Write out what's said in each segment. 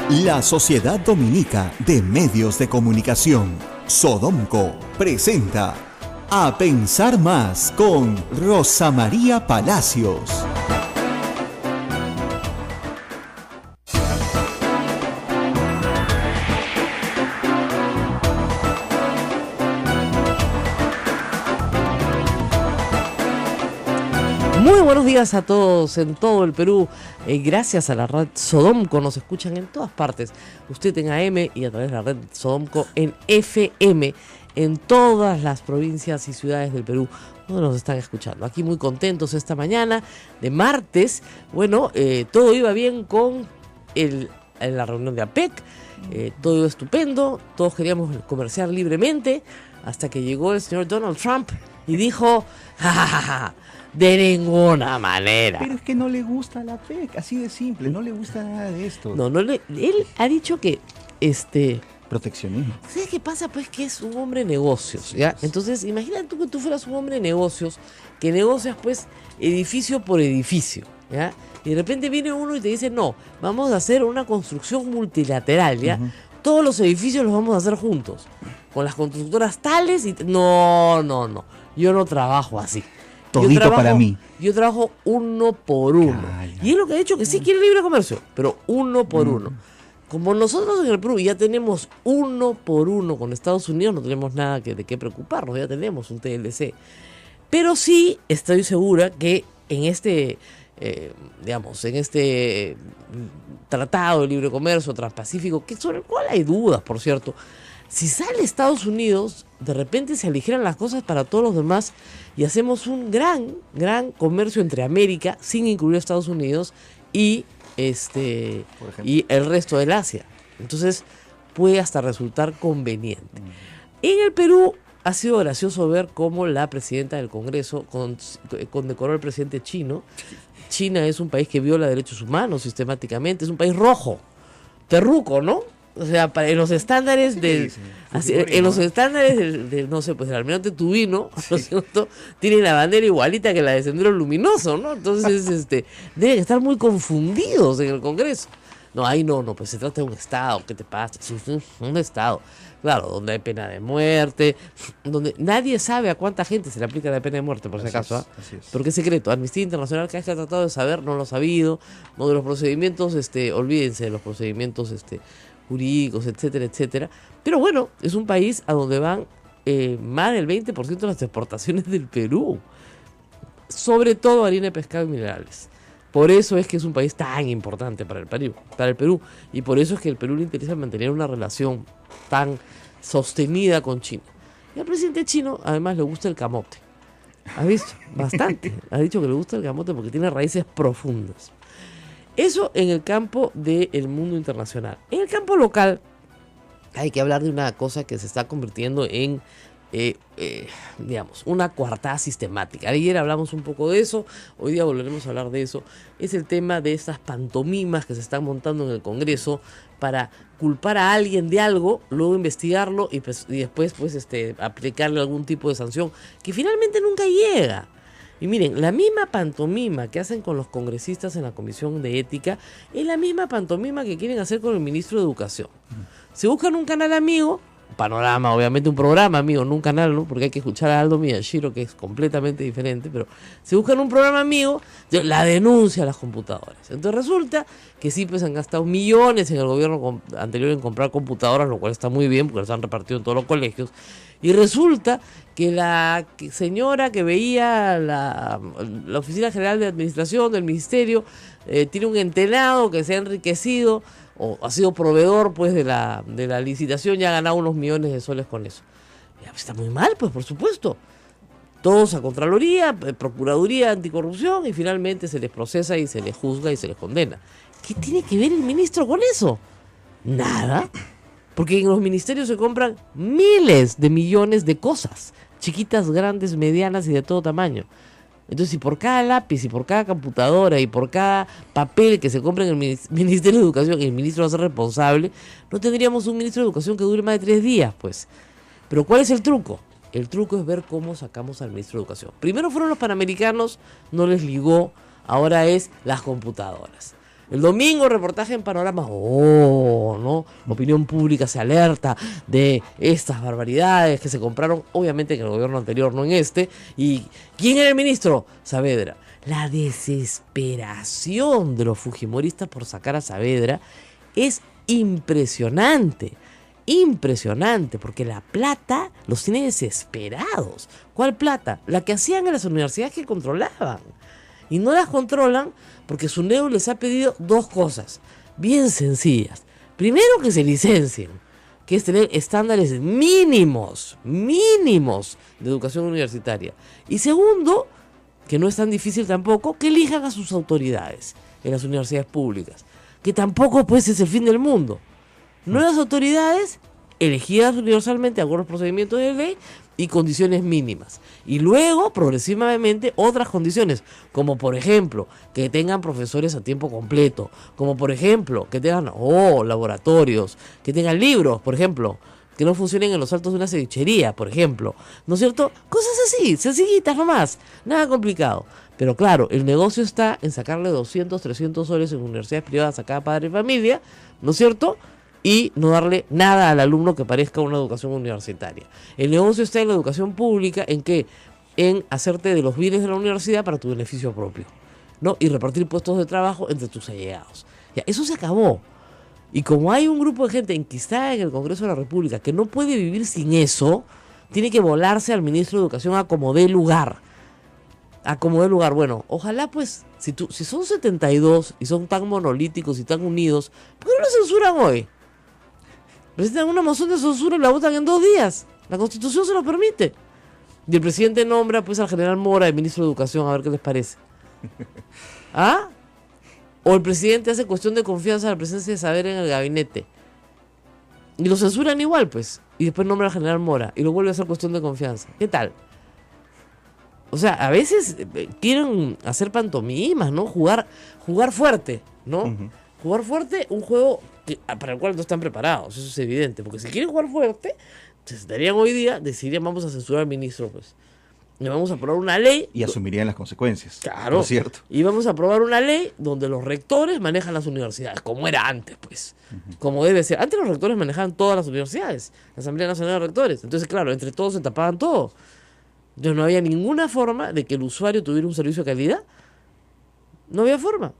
La Sociedad Dominica de Medios de Comunicación, Sodomco, presenta A Pensar Más con Rosa María Palacios. Muy buenos días a todos en todo el Perú. Gracias a la red Sodomco nos escuchan en todas partes. Usted en AM y a través de la red Sodomco en FM en todas las provincias y ciudades del Perú donde nos están escuchando. Aquí muy contentos esta mañana de martes. Bueno, todo iba bien con la reunión de APEC. Todo iba estupendo. Todos queríamos comerciar libremente hasta que llegó el señor Donald Trump y dijo: ¡ja, ja, ja, ja! De ninguna manera. Pero es que no le gusta la PEC, así de simple, no le gusta nada de esto. Él ha dicho que proteccionismo. ¿Sabes qué pasa? Pues que es un hombre de negocios, ¿ya? Entonces, imagínate tú que tú fueras un hombre de negocios, que negocias pues edificio por edificio, ¿ya? Y de repente viene uno y te dice: no, vamos a hacer una construcción multilateral, ¿ya? Todos los edificios los vamos a hacer juntos, con las constructoras tales y... No, yo no trabajo así. Todito para mí. Yo trabajo uno por uno. Calla. Y es lo que ha dicho, que sí quiere libre comercio, pero uno por uno. Como nosotros en el Perú ya tenemos uno por uno con Estados Unidos, no tenemos nada de qué preocuparnos, ya tenemos un TLC. Pero sí estoy segura que en este tratado de libre comercio transpacífico, sobre el cual hay dudas, por cierto, si sale Estados Unidos, de repente se aligeran las cosas para todos los demás y hacemos un gran comercio entre América, sin incluir a Estados Unidos, y el resto del Asia. Entonces puede hasta resultar conveniente. En el Perú ha sido gracioso ver cómo la presidenta del Congreso condecoró al presidente chino. China es un país que viola derechos humanos sistemáticamente, es un país rojo, terruco, ¿no? O sea, en los estándares del no sé, pues el almirante Tubino, ¿no es cierto? Tienen la bandera igualita que la de Sendero Luminoso, ¿no? Entonces, deben estar muy confundidos en el Congreso. No, ahí no, pues se trata de un Estado, ¿qué te pasa? Sí, un Estado, claro, donde hay pena de muerte, donde nadie sabe a cuánta gente se le aplica la pena de muerte, por si acaso, ¿ah? Porque es secreto. Amnistía Internacional, cada vez que ha tratado de saber, no lo ha sabido. No, de los procedimientos, olvídense de los procedimientos, jurídicos, etcétera, etcétera. Pero bueno, es un país a donde van más del 20% de las exportaciones del Perú. Sobre todo harina, pescado y minerales. Por eso es que es un país tan importante para el Perú. Y por eso es que el Perú le interesa mantener una relación tan sostenida con China. Y al presidente chino, además, le gusta el camote. ¿Has visto? Bastante. Ha dicho que le gusta el camote porque tiene raíces profundas. Eso en el campo del mundo internacional. En el campo local hay que hablar de una cosa que se está convirtiendo en, una coartada sistemática. Ayer hablamos un poco de eso, hoy día volveremos a hablar de eso. Es el tema de estas pantomimas que se están montando en el Congreso para culpar a alguien de algo, luego investigarlo y después aplicarle algún tipo de sanción que finalmente nunca llega. Y miren, la misma pantomima que hacen con los congresistas en la Comisión de Ética es la misma pantomima que quieren hacer con el ministro de Educación. Se buscan un canal amigo, Panorama, obviamente un programa amigo, no un canal, ¿no? Porque hay que escuchar a Aldo Miyashiro, que es completamente diferente, pero se buscan un programa amigo, la denuncia a las computadoras. Entonces resulta que sí, pues han gastado millones en el gobierno anterior en comprar computadoras, lo cual está muy bien porque las han repartido en todos los colegios. Y resulta que la señora que veía la Oficina General de Administración del Ministerio tiene un entenado que se ha enriquecido o ha sido proveedor pues de la licitación y ha ganado unos millones de soles con eso. Ya, está muy mal, pues, por supuesto. Todos a Contraloría, Procuraduría Anticorrupción, y finalmente se les procesa y se les juzga y se les condena. ¿Qué tiene que ver el ministro con eso? Nada. Porque en los ministerios se compran miles de millones de cosas, chiquitas, grandes, medianas y de todo tamaño. Entonces, si por cada lápiz, y por cada computadora y por cada papel que se compra en el Ministerio de Educación el ministro va a ser responsable, no tendríamos un ministro de Educación que dure más de 3 días, pues. Pero ¿cuál es el truco? El truco es ver cómo sacamos al ministro de Educación. Primero fueron los panamericanos, no les ligó, ahora es las computadoras. El domingo, reportaje en Panorama, ¿no? Opinión pública se alerta de estas barbaridades que se compraron, obviamente en el gobierno anterior, no en este. ¿Y quién era el ministro? Saavedra. La desesperación de los fujimoristas por sacar a Saavedra es impresionante. Impresionante, porque la plata los tiene desesperados. ¿Cuál plata? La que hacían en las universidades que controlaban. Y no las controlan porque SUNEDU les ha pedido dos cosas bien sencillas. Primero, que se licencien, que es tener estándares mínimos de educación universitaria. Y segundo, que no es tan difícil tampoco, que elijan a sus autoridades en las universidades públicas. Que tampoco pues es el fin del mundo. Nuevas autoridades elegidas universalmente de acuerdo a los procedimientos de ley y condiciones mínimas. Y luego, progresivamente, otras condiciones, como por ejemplo, que tengan profesores a tiempo completo, como por ejemplo, que tengan laboratorios, que tengan libros, por ejemplo, que no funcionen en los altos de una cevichería, por ejemplo, ¿no es cierto? Cosas así, sencillitas nomás, nada complicado. Pero claro, el negocio está en sacarle 200, 300 soles en universidades privadas a cada padre y familia, ¿no es cierto?, y no darle nada al alumno que parezca una educación universitaria. El negocio está en la educación pública, ¿en qué? En hacerte de los bienes de la universidad para tu beneficio propio, ¿no? Y repartir puestos de trabajo entre tus allegados. Ya, eso se acabó. Y como hay un grupo de gente enquistada en el Congreso de la República que no puede vivir sin eso, tiene que volarse al ministro de Educación a como dé lugar. A como dé lugar. Bueno, ojalá pues, si son 72 y son tan monolíticos y tan unidos, ¿por qué no lo censuran hoy? Presentan una moción de censura y la votan en 2 días. La Constitución se lo permite. Y el presidente nombra pues al general Mora, el ministro de Educación, a ver qué les parece. ¿Ah? O el presidente hace cuestión de confianza a la presencia de Saavedra en el gabinete. Y lo censuran igual, pues. Y después nombra al general Mora. Y lo vuelve a hacer cuestión de confianza. ¿Qué tal? O sea, a veces quieren hacer pantomimas, ¿no? Jugar fuerte, ¿no? Uh-huh. Jugar fuerte, un juego para el cual no están preparados, eso es evidente. Porque si quieren jugar fuerte, se sentarían hoy día, decidirían vamos a censurar al ministro, pues. Y vamos a aprobar una ley. Y asumirían las consecuencias. Claro. Por cierto. Y vamos a aprobar una ley donde los rectores manejan las universidades, como era antes, pues. Uh-huh. Como debe ser. Antes los rectores manejaban todas las universidades, la Asamblea Nacional de Rectores. Entonces, claro, entre todos se tapaban todo. Entonces no había ninguna forma de que el usuario tuviera un servicio de calidad. No había forma.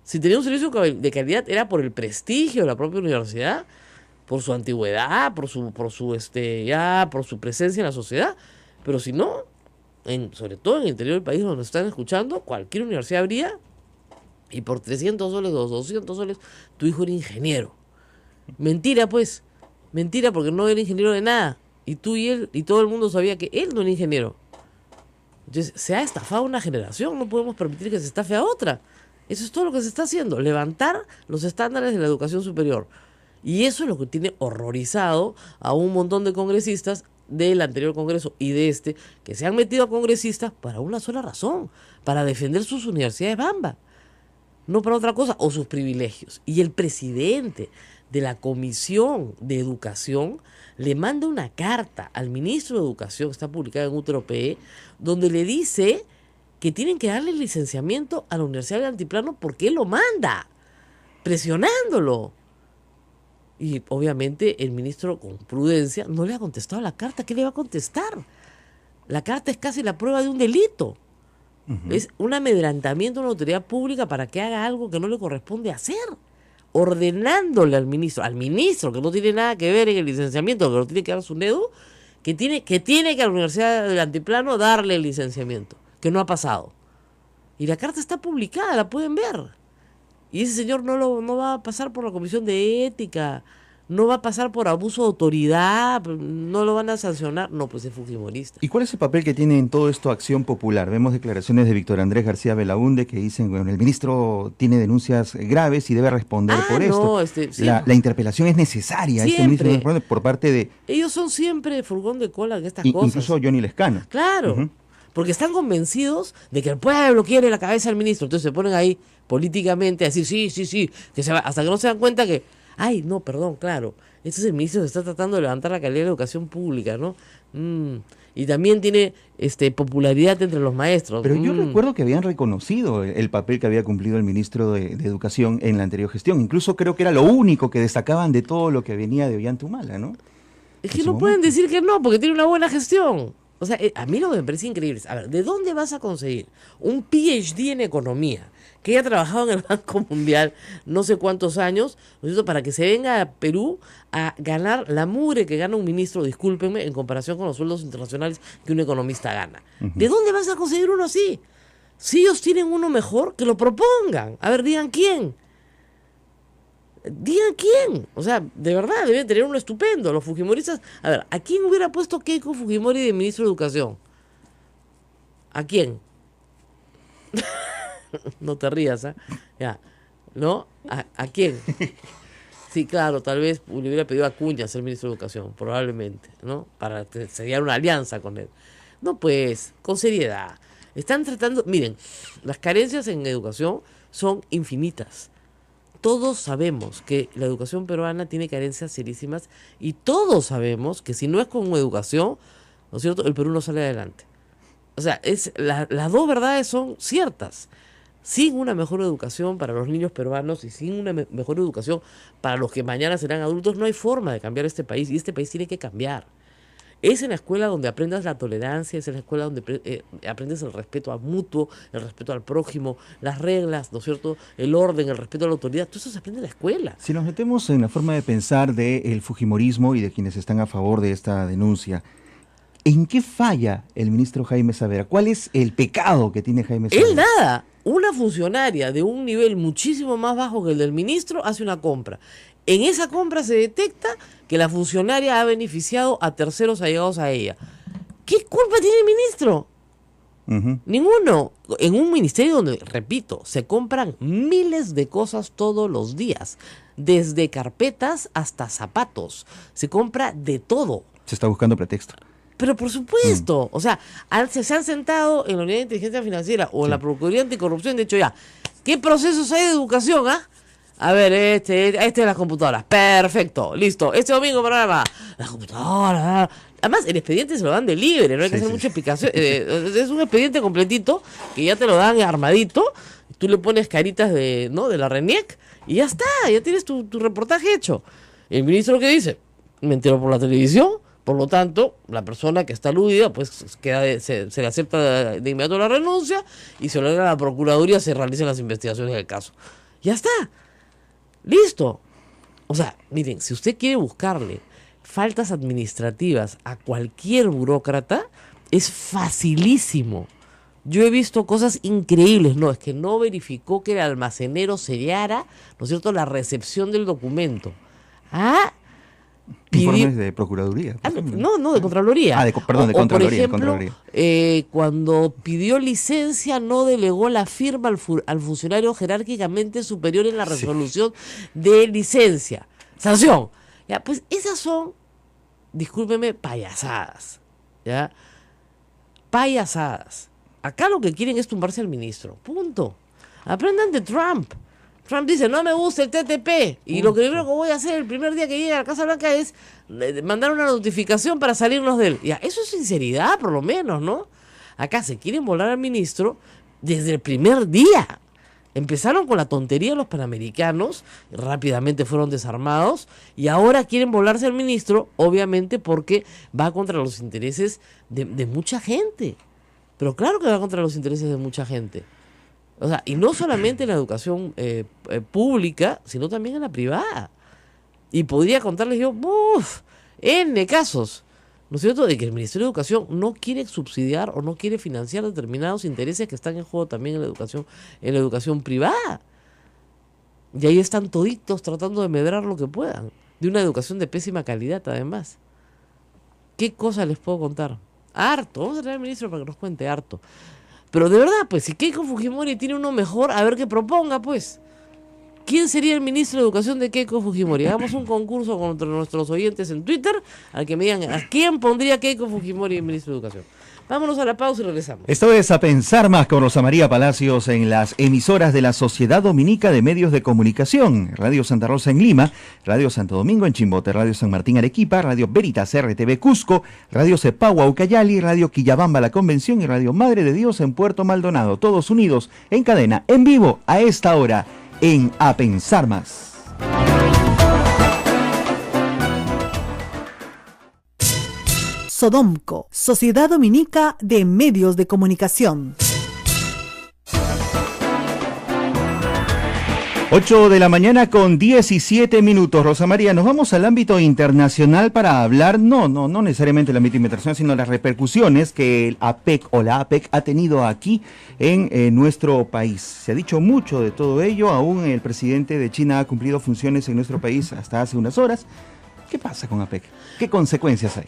Si tenía un servicio de calidad era por el prestigio de la propia universidad, por su antigüedad, por su presencia en la sociedad. Pero si no, sobre todo en el interior del país donde nos están escuchando, cualquier universidad habría, y por 300 soles o 200 soles, tu hijo era ingeniero. Mentira, pues. Mentira, porque no era ingeniero de nada. Y tú y él, y todo el mundo sabía que él no era ingeniero. Entonces, se ha estafado una generación, no podemos permitir que se estafe a otra. Eso es todo lo que se está haciendo, levantar los estándares de la educación superior. Y eso es lo que tiene horrorizado a un montón de congresistas del anterior Congreso y de este, que se han metido a congresistas para una sola razón, para defender sus universidades bamba, no para otra cosa, o sus privilegios. Y el presidente de la Comisión de Educación le manda una carta al ministro de Educación, que está publicada en UTROPE, donde le dice que tienen que darle el licenciamiento a la Universidad del Altiplano porque él lo manda, presionándolo. Y obviamente el ministro, con prudencia, no le ha contestado la carta. ¿Qué le va a contestar? La carta es casi la prueba de un delito. Uh-huh. Es un amedrentamiento de una autoridad pública para que haga algo que no le corresponde hacer, ordenándole al ministro que no tiene nada que ver en el licenciamiento, que lo tiene que dar SUNEDU, que tiene que a la Universidad del Altiplano darle el licenciamiento, que no ha pasado. Y la carta está publicada, la pueden ver. Y ese señor no va a pasar por la Comisión de Ética, no va a pasar por abuso de autoridad, no lo van a sancionar. No, pues es fujimorista. ¿Y cuál es el papel que tiene en todo esto Acción Popular? Vemos declaraciones de Víctor Andrés García Belaúnde que dicen, bueno, el ministro tiene denuncias graves y debe responder por esto. La interpelación es necesaria. Siempre. Este ministro por parte de... Ellos son siempre furgón de cola en estas cosas. Incluso Johnny Lescano. Claro. Uh-huh. Porque están convencidos de que el pueblo quiere la cabeza del ministro. Entonces se ponen ahí políticamente a decir sí, que se va, hasta que no se dan cuenta que, ay, no, perdón, claro, este es el ministro que está tratando de levantar la calidad de la educación pública, ¿no? y también tiene popularidad entre los maestros. Pero yo recuerdo que habían reconocido el papel que había cumplido el ministro de Educación en la anterior gestión. Incluso creo que era lo único que destacaban de todo lo que venía de Ollanta-Humala, ¿no? Es que no pueden decir que no, porque tiene una buena gestión. O sea, a mí lo que me parece increíble es, a ver, ¿de dónde vas a conseguir un PhD en economía que haya trabajado en el Banco Mundial no sé cuántos años, ¿no es cierto?, para que se venga a Perú a ganar la mugre que gana un ministro, discúlpenme, en comparación con los sueldos internacionales que un economista gana? ¿De dónde vas a conseguir uno así? Si ellos tienen uno mejor, que lo propongan. A ver, digan quién. Digan quién. O sea, de verdad, deben tener uno estupendo. Los fujimoristas. A ver, ¿a quién hubiera puesto Keiko Fujimori de ministro de Educación? ¿A quién? No te rías, ¿eh? Ya. ¿No? ¿A quién? Sí, claro, tal vez le hubiera pedido a Acuña ser ministro de Educación, probablemente, ¿no? Para que se diera una alianza con él. No, pues, con seriedad. Están tratando. Miren, las carencias en educación son infinitas. Todos sabemos que la educación peruana tiene carencias serísimas y todos sabemos que si no es con educación, ¿no es cierto?, el Perú no sale adelante. O sea, las dos verdades son ciertas. Sin una mejor educación para los niños peruanos y sin una mejor educación para los que mañana serán adultos, no hay forma de cambiar este país, y este país tiene que cambiar. Es en la escuela donde aprendas la tolerancia, es en la escuela donde aprendes el respeto a mutuo, el respeto al prójimo, las reglas, ¿no es cierto?, el orden, el respeto a la autoridad. Todo eso se aprende en la escuela. Si nos metemos en la forma de pensar del fujimorismo y de quienes están a favor de esta denuncia, ¿en qué falla el ministro Jaime Saavedra? ¿Cuál es el pecado que tiene Jaime Saavedra? Él nada. Una funcionaria de un nivel muchísimo más bajo que el del ministro hace una compra. En esa compra se detecta que la funcionaria ha beneficiado a terceros allegados a ella. ¿Qué culpa tiene el ministro? Ninguno. En un ministerio donde, repito, se compran miles de cosas todos los días, desde carpetas hasta zapatos. Se compra de todo. Se está buscando pretexto. Pero por supuesto, o sea, se han sentado en la Unidad de Inteligencia Financiera o en la Procuraduría Anticorrupción, de hecho ya, ¿qué procesos hay de educación, A ver, este de las computadoras, perfecto, listo, este domingo programa, las computadoras, además el expediente se lo dan de libre, no hay que hacer mucha explicación, es un expediente completito que ya te lo dan armadito, tú le pones caritas de la RENIEC y ya está, ya tienes tu reportaje hecho. El ministro, ¿qué dice? Me entero por la televisión. Por lo tanto, la persona que está aludida, pues se le acepta de inmediato la renuncia y se lo da a la Procuraduría, se realicen las investigaciones del caso. Ya está. Listo. O sea, miren, si usted quiere buscarle faltas administrativas a cualquier burócrata, es facilísimo. Yo he visto cosas increíbles. No, es que no verificó que el almacenero sellara, ¿no es cierto?, la recepción del documento. Informes de Procuraduría. No, de Contraloría. De Contraloría. Por ejemplo, cuando pidió licencia, no delegó la firma al funcionario jerárquicamente superior en la resolución de licencia. Sanción. Ya, pues esas son, discúlpeme, payasadas. ¿Ya? Payasadas. Acá lo que quieren es tumbarse al ministro. Punto. Aprendan de Trump. Trump dice, no me gusta el TTP. Y lo primero que voy a hacer el primer día que llegue a la Casa Blanca es mandar una notificación para salirnos de él. Ya, eso es sinceridad, por lo menos, ¿no? Acá se quieren volar al ministro desde el primer día. Empezaron con la tontería de los panamericanos, rápidamente fueron desarmados, y ahora quieren volarse al ministro, obviamente porque va contra los intereses de mucha gente. Pero claro que va contra los intereses de mucha gente. O sea, y no solamente en la educación pública, sino también en la privada. Y podría contarles yo, N casos, ¿no es cierto?, de que el Ministerio de Educación no quiere subsidiar o no quiere financiar determinados intereses que están en juego también en la educación privada. Y ahí están toditos tratando de medrar lo que puedan, de una educación de pésima calidad además. ¿Qué cosa les puedo contar? Harto, vamos a traer al ministro para que nos cuente harto. Pero de verdad, pues, si Keiko Fujimori tiene uno mejor, a ver qué proponga, pues. ¿Quién sería el ministro de Educación de Keiko Fujimori? Hagamos un concurso contra nuestros oyentes en Twitter, al que me digan, ¿a quién pondría Keiko Fujimori el ministro de Educación? Vámonos a la pausa y regresamos. Esto es A Pensar Más con Rosa María Palacios en las emisoras de la Sociedad Dominica de Medios de Comunicación. Radio Santa Rosa en Lima, Radio Santo Domingo en Chimbote, Radio San Martín Arequipa, Radio Veritas RTV Cusco, Radio Cepagua Ucayali, Radio Quillabamba La Convención y Radio Madre de Dios en Puerto Maldonado. Todos unidos en cadena, en vivo, a esta hora, en A Pensar Más. Sodomco, Sociedad Dominica de Medios de Comunicación. 8 de la mañana con 17 minutos. Rosa María, nos vamos al ámbito internacional para hablar, no necesariamente el ámbito internacional, sino las repercusiones que el APEC o la APEC ha tenido aquí en nuestro país. Se ha dicho mucho de todo ello, aún el presidente de China ha cumplido funciones en nuestro país hasta hace unas horas. ¿Qué pasa con APEC? ¿Qué consecuencias hay?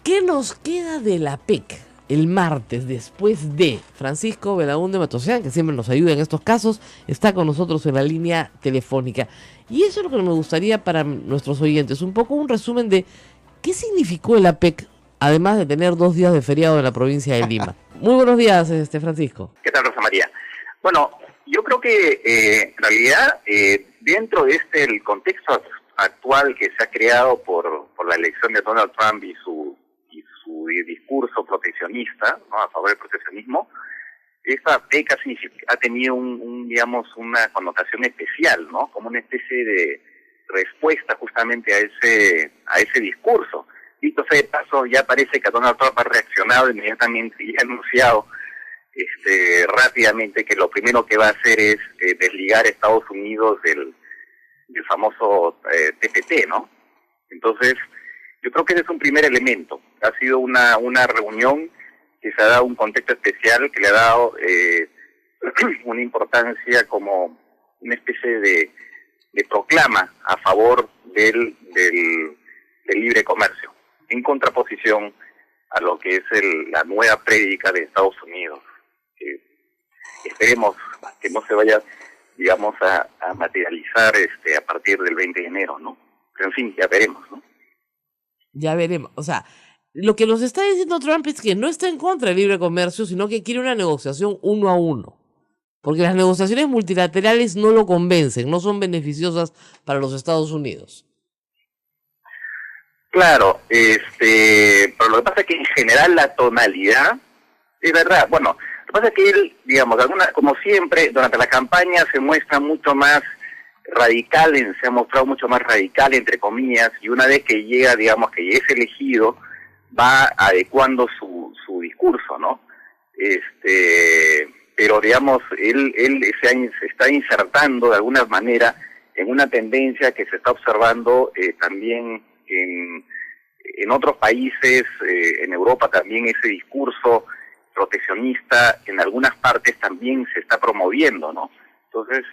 ¿Qué nos queda de la APEC el martes después de Francisco Belaúnde Matosian, que siempre nos ayuda en estos casos, está con nosotros en la línea telefónica? Y eso es lo que me gustaría para nuestros oyentes, un poco un resumen de qué significó el APEC, además de tener 2 días de feriado en la provincia de Lima. Muy buenos días, Francisco. ¿Qué tal, Rosa María? Bueno, yo creo que en realidad dentro de el contexto actual que se ha creado por la elección de Donald Trump y su discurso proteccionista, ¿no?, a favor del proteccionismo, esa APEC ha tenido una connotación especial, ¿no?, como una especie de respuesta justamente a ese discurso. Dicho sea de paso, ya parece que Donald Trump ha reaccionado inmediatamente y ha anunciado rápidamente que lo primero que va a hacer es desligar a Estados Unidos del famoso TPP, ¿no? Entonces, yo creo que ese es un primer elemento. Ha sido una reunión que se ha dado un contexto especial, que le ha dado una importancia como una especie de proclama a favor del libre comercio, en contraposición a lo que es la nueva prédica de Estados Unidos. Esperemos que no se vaya, digamos, a materializar a partir del 20 de enero, ¿no? Pero en fin, ya veremos, ¿no? Ya veremos. O sea, lo que nos está diciendo Trump es que no está en contra del libre comercio, sino que quiere una negociación 1 a 1. Porque las negociaciones multilaterales no lo convencen, no son beneficiosas para los Estados Unidos. Claro, pero lo que pasa es que en general la tonalidad, es verdad, bueno, lo que pasa es que él, digamos, como siempre, durante la campaña se muestra mucho más radical, se ha mostrado mucho más radical, entre comillas, y una vez que llega, digamos, que es elegido, va adecuando su discurso, ¿no? Pero, digamos, él se está insertando de alguna manera en una tendencia que se está observando también en otros países, en Europa también ese discurso proteccionista en algunas partes también se está promoviendo, ¿no? Entonces,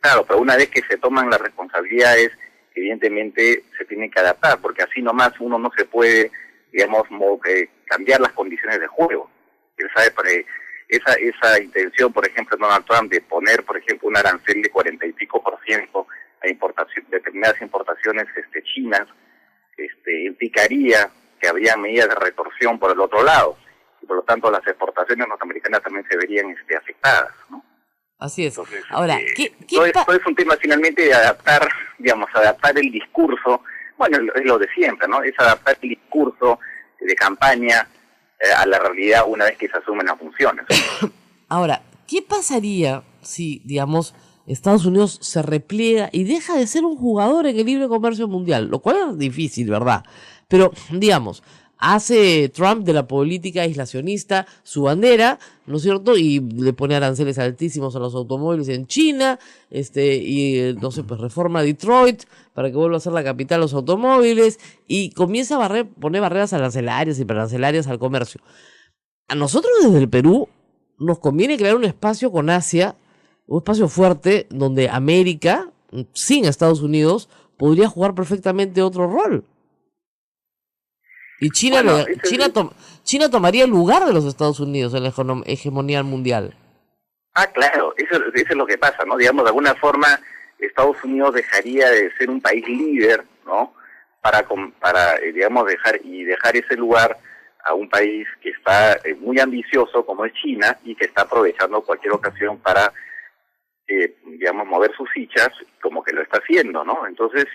claro, pero una vez que se toman las responsabilidades, evidentemente se tiene que adaptar, porque así nomás uno no se puede, digamos, cambiar las condiciones de juego. Él sabe, esa intención, por ejemplo, de Donald Trump de poner, por ejemplo, un arancel de 40 y pico % a determinadas importaciones chinas, implicaría que habría medidas de retorsión por el otro lado, y por lo tanto las exportaciones norteamericanas también se verían afectadas, ¿no? Así es. Entonces, ahora, todo es un tema finalmente de adaptar el discurso, bueno, es lo de siempre, ¿no? Es adaptar el discurso de campaña a la realidad una vez que se asumen las funciones. Ahora, ¿qué pasaría si, digamos, Estados Unidos se repliega y deja de ser un jugador en el libre comercio mundial? Lo cual es difícil, ¿verdad? Pero, digamos, hace Trump de la política aislacionista su bandera, ¿no es cierto? Y le pone aranceles altísimos a los automóviles en China, no sé, pues reforma Detroit para que vuelva a ser la capital de los automóviles, y comienza a poner barreras arancelarias y prearancelarias al comercio. A nosotros desde el Perú nos conviene crear un espacio con Asia, un espacio fuerte donde América, sin Estados Unidos, podría jugar perfectamente otro rol. Y China tomaría el lugar de los Estados Unidos en la hegemonía mundial. Claro, eso es lo que pasa, ¿no? Digamos, de alguna forma, Estados Unidos dejaría de ser un país líder, ¿no? Para digamos, dejar ese lugar a un país que está muy ambicioso como es China y que está aprovechando cualquier ocasión para, digamos, mover sus fichas, como que lo está haciendo, ¿no? Entonces,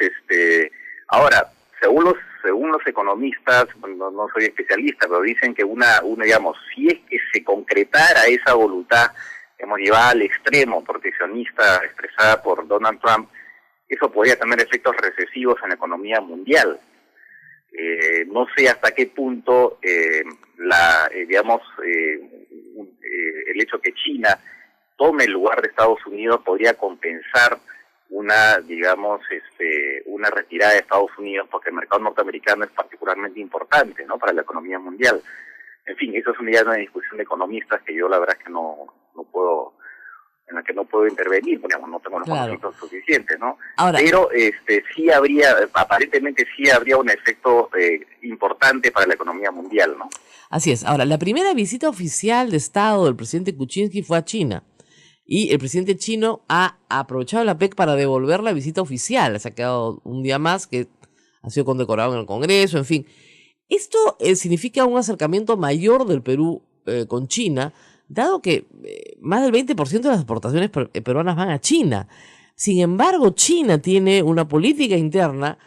ahora, según los economistas, no soy especialista, pero dicen que digamos, si es que se concretara esa voluntad, hemos llevado al extremo proteccionista expresada por Donald Trump, eso podría tener efectos recesivos en la economía mundial. No sé hasta qué punto, digamos, el hecho que China tome el lugar de Estados Unidos podría compensar una retirada de Estados Unidos, porque el mercado norteamericano es particularmente importante, ¿no?, para la economía mundial. En fin, eso es una discusión de economistas que yo la verdad es que no puedo, en la que no puedo intervenir, porque no tengo los conocimientos suficientes, ¿no? Ahora, pero aparentemente sí habría un efecto importante para la economía mundial, ¿no? Así es. Ahora, la primera visita oficial de Estado del presidente Kuczynski fue a China. Y el presidente chino ha aprovechado la PEC para devolver la visita oficial. Se ha quedado un día más, que ha sido condecorado en el Congreso, en fin. Esto significa un acercamiento mayor del Perú con China, dado que más del 20% de las exportaciones peruanas van a China. Sin embargo, China tiene una política interna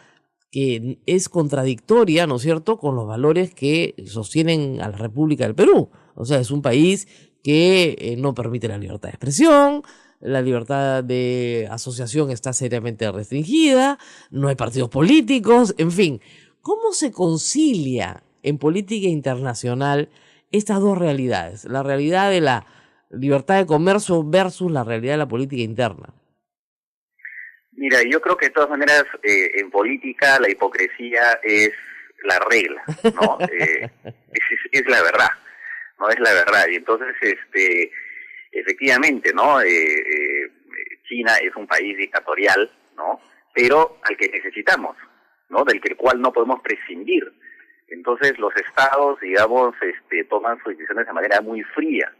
que es contradictoria, ¿no es cierto?, con los valores que sostienen a la República del Perú. O sea, es un país que no permite la libertad de expresión, la libertad de asociación está seriamente restringida, no hay partidos políticos, en fin. ¿Cómo se concilia en política internacional estas dos realidades? La realidad de la libertad de comercio versus la realidad de la política interna. Mira, yo creo que de todas maneras en política la hipocresía es la regla, ¿no? Es la verdad, ¿no? Es la verdad. Y entonces, efectivamente, ¿no? China es un país dictatorial, ¿no? Pero al que necesitamos, ¿no? Del cual no podemos prescindir. Entonces los estados, digamos, toman sus decisiones de manera muy fría.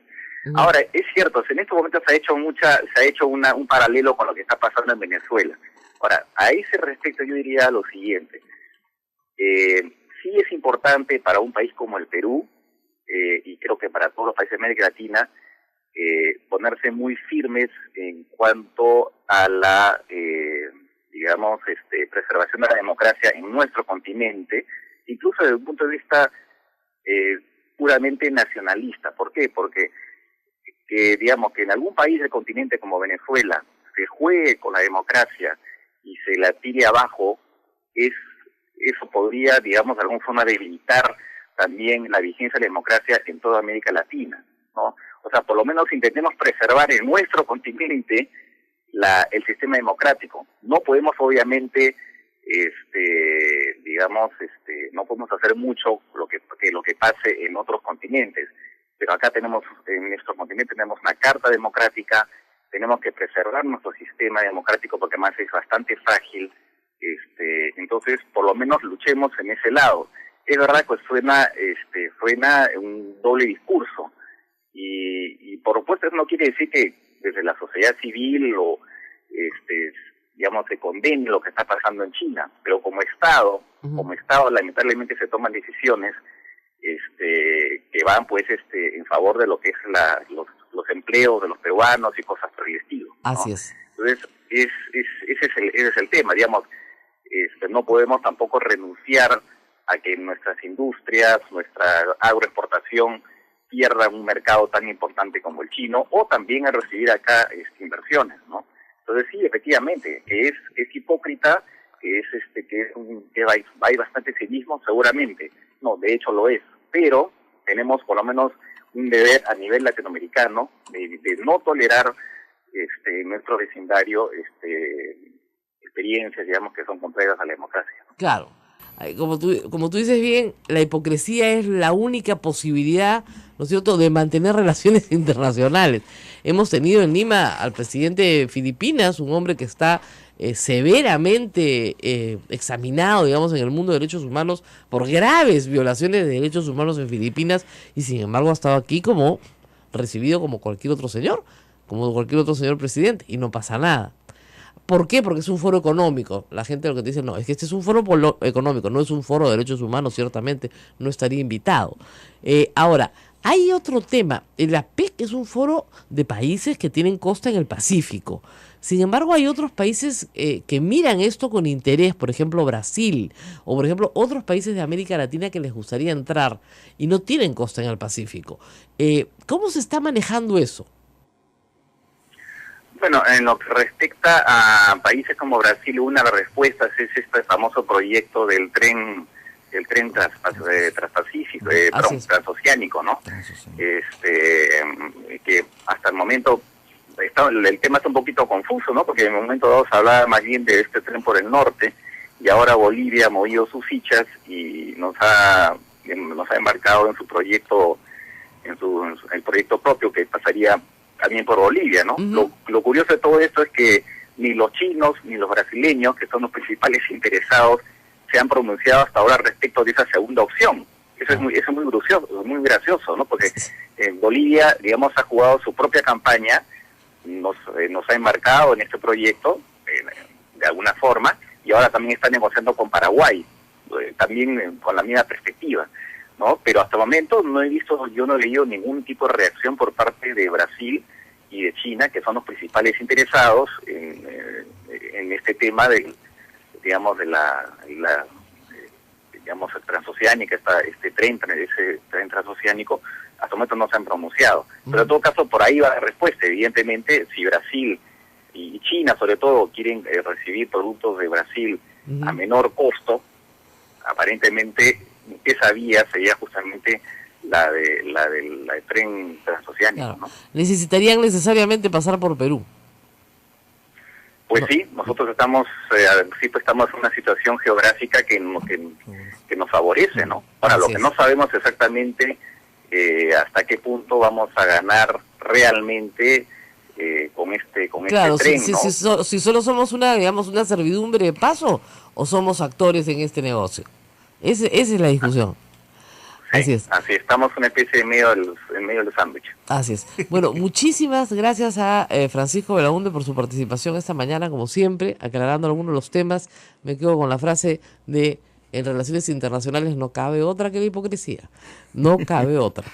Ahora, es cierto, en estos momentos se ha hecho un paralelo con lo que está pasando en Venezuela. Ahora, a ese respecto yo diría lo siguiente. Sí es importante para un país como el Perú, y creo que para todos los países de América Latina, ponerse muy firmes en cuanto a la, digamos, preservación de la democracia en nuestro continente, incluso desde un punto de vista puramente nacionalista. ¿Por qué? Porque digamos que en algún país del continente como Venezuela se juegue con la democracia y se la tire abajo, eso podría, digamos, de alguna forma debilitar también la vigencia de la democracia en toda América Latina, ¿no? O sea, por lo menos intentemos preservar en nuestro continente el sistema democrático. No podemos, obviamente, digamos, no podemos hacer mucho lo que pase en otros continentes, pero acá en nuestro continente tenemos una carta democrática, tenemos que preservar nuestro sistema democrático porque además es bastante frágil, entonces por lo menos luchemos en ese lado. Es verdad que suena un doble discurso, y por supuesto eso no quiere decir que desde la sociedad civil digamos, se condene lo que está pasando en China, pero como Estado lamentablemente se toman decisiones que van pues en favor de lo que es los empleos de los peruanos y cosas por el estilo, ¿no? Así es. Entonces ese es el tema, digamos. No podemos tampoco renunciar a que nuestras industrias, nuestra agroexportación pierdan un mercado tan importante como el chino, o también a recibir acá inversiones, ¿no? Entonces sí, efectivamente, es hipócrita, que hay bastante cinismo, seguramente. No, de hecho lo es, pero tenemos por lo menos un deber a nivel latinoamericano de no tolerar en nuestro vecindario experiencias, digamos, que son contrarias a la democracia, ¿no? Claro. Como tú dices bien, la hipocresía es la única posibilidad, ¿no es cierto?, de mantener relaciones internacionales. Hemos tenido en Lima al presidente de Filipinas, un hombre que está severamente examinado, digamos, en el mundo de derechos humanos por graves violaciones de derechos humanos en Filipinas, y sin embargo ha estado aquí recibido como cualquier otro señor presidente, y no pasa nada. ¿Por qué? Porque es un foro económico. La gente lo que te dice, no, es que este es un foro económico, no es un foro de derechos humanos, ciertamente no estaría invitado. Ahora, hay otro tema. La APEC es un foro de países que tienen costa en el Pacífico. Sin embargo, hay otros países que miran esto con interés, por ejemplo Brasil, o por ejemplo otros países de América Latina que les gustaría entrar y no tienen costa en el Pacífico. ¿Cómo se está manejando eso? Bueno, en lo que respecta a países como Brasil, una de las respuestas es este famoso proyecto del tren transpacífico, transoceánico, ¿no? Que hasta el momento el tema está un poquito confuso, ¿no? Porque en el momento dado se hablaba más bien de este tren por el norte, y ahora Bolivia ha movido sus fichas y nos ha embarcado en su proyecto, el proyecto propio que pasaría también por Bolivia, ¿no? Lo curioso de todo esto es que ni los chinos ni los brasileños, que son los principales interesados, se han pronunciado hasta ahora respecto de esa segunda opción. Eso es muy gracioso, ¿no? Porque Bolivia, digamos, ha jugado su propia campaña, nos ha embarcado en este proyecto de alguna forma, y ahora también está negociando con Paraguay, también con la misma perspectiva, ¿no? Pero hasta el momento yo no he leído ningún tipo de reacción por parte de Brasil y de China, que son los principales interesados en este tema del, digamos, digamos, transoceánica, ese tren transoceánico. Hasta el momento no se han pronunciado. Pero en todo caso, por ahí va la respuesta. Evidentemente, si Brasil y China, sobre todo, quieren recibir productos de Brasil a menor costo, aparentemente esa vía sería justamente la del tren transoceánico, claro, ¿no? Necesitarían necesariamente pasar por Perú. Pues sí, nosotros estamos en una situación geográfica que nos favorece, ¿no? Ahora, lo que no sabemos exactamente hasta qué punto vamos a ganar realmente con este tren, ¿no? Si solo somos una servidumbre de paso, o somos actores en este negocio. Esa es la discusión. Sí, así estamos una especie en medio del sándwich. Así es. Bueno, muchísimas gracias a Francisco Belaunde por su participación esta mañana, como siempre, aclarando algunos de los temas. Me quedo con la frase de: en relaciones internacionales no cabe otra que la hipocresía. No cabe otra.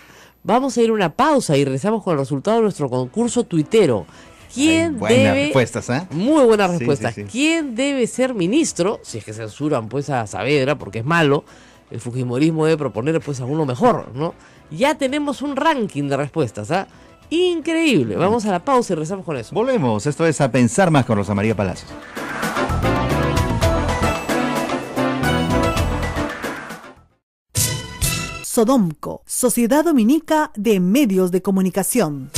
Vamos a ir a una pausa y regresamos con el resultado de nuestro concurso tuitero. Buenas respuestas, ¿eh? Muy buena respuesta. Sí. ¿Quién debe ser ministro? Si es que censuran pues a Saavedra, porque es malo. El fujimorismo debe proponer pues a uno mejor, ¿no? Ya tenemos un ranking de respuestas, ¿ah? Increíble. Vamos a la pausa y regresamos con eso. Volvemos. Esto es A Pensar Más con Rosa María Palacios. Sodomco, Sociedad Dominica de Medios de Comunicación.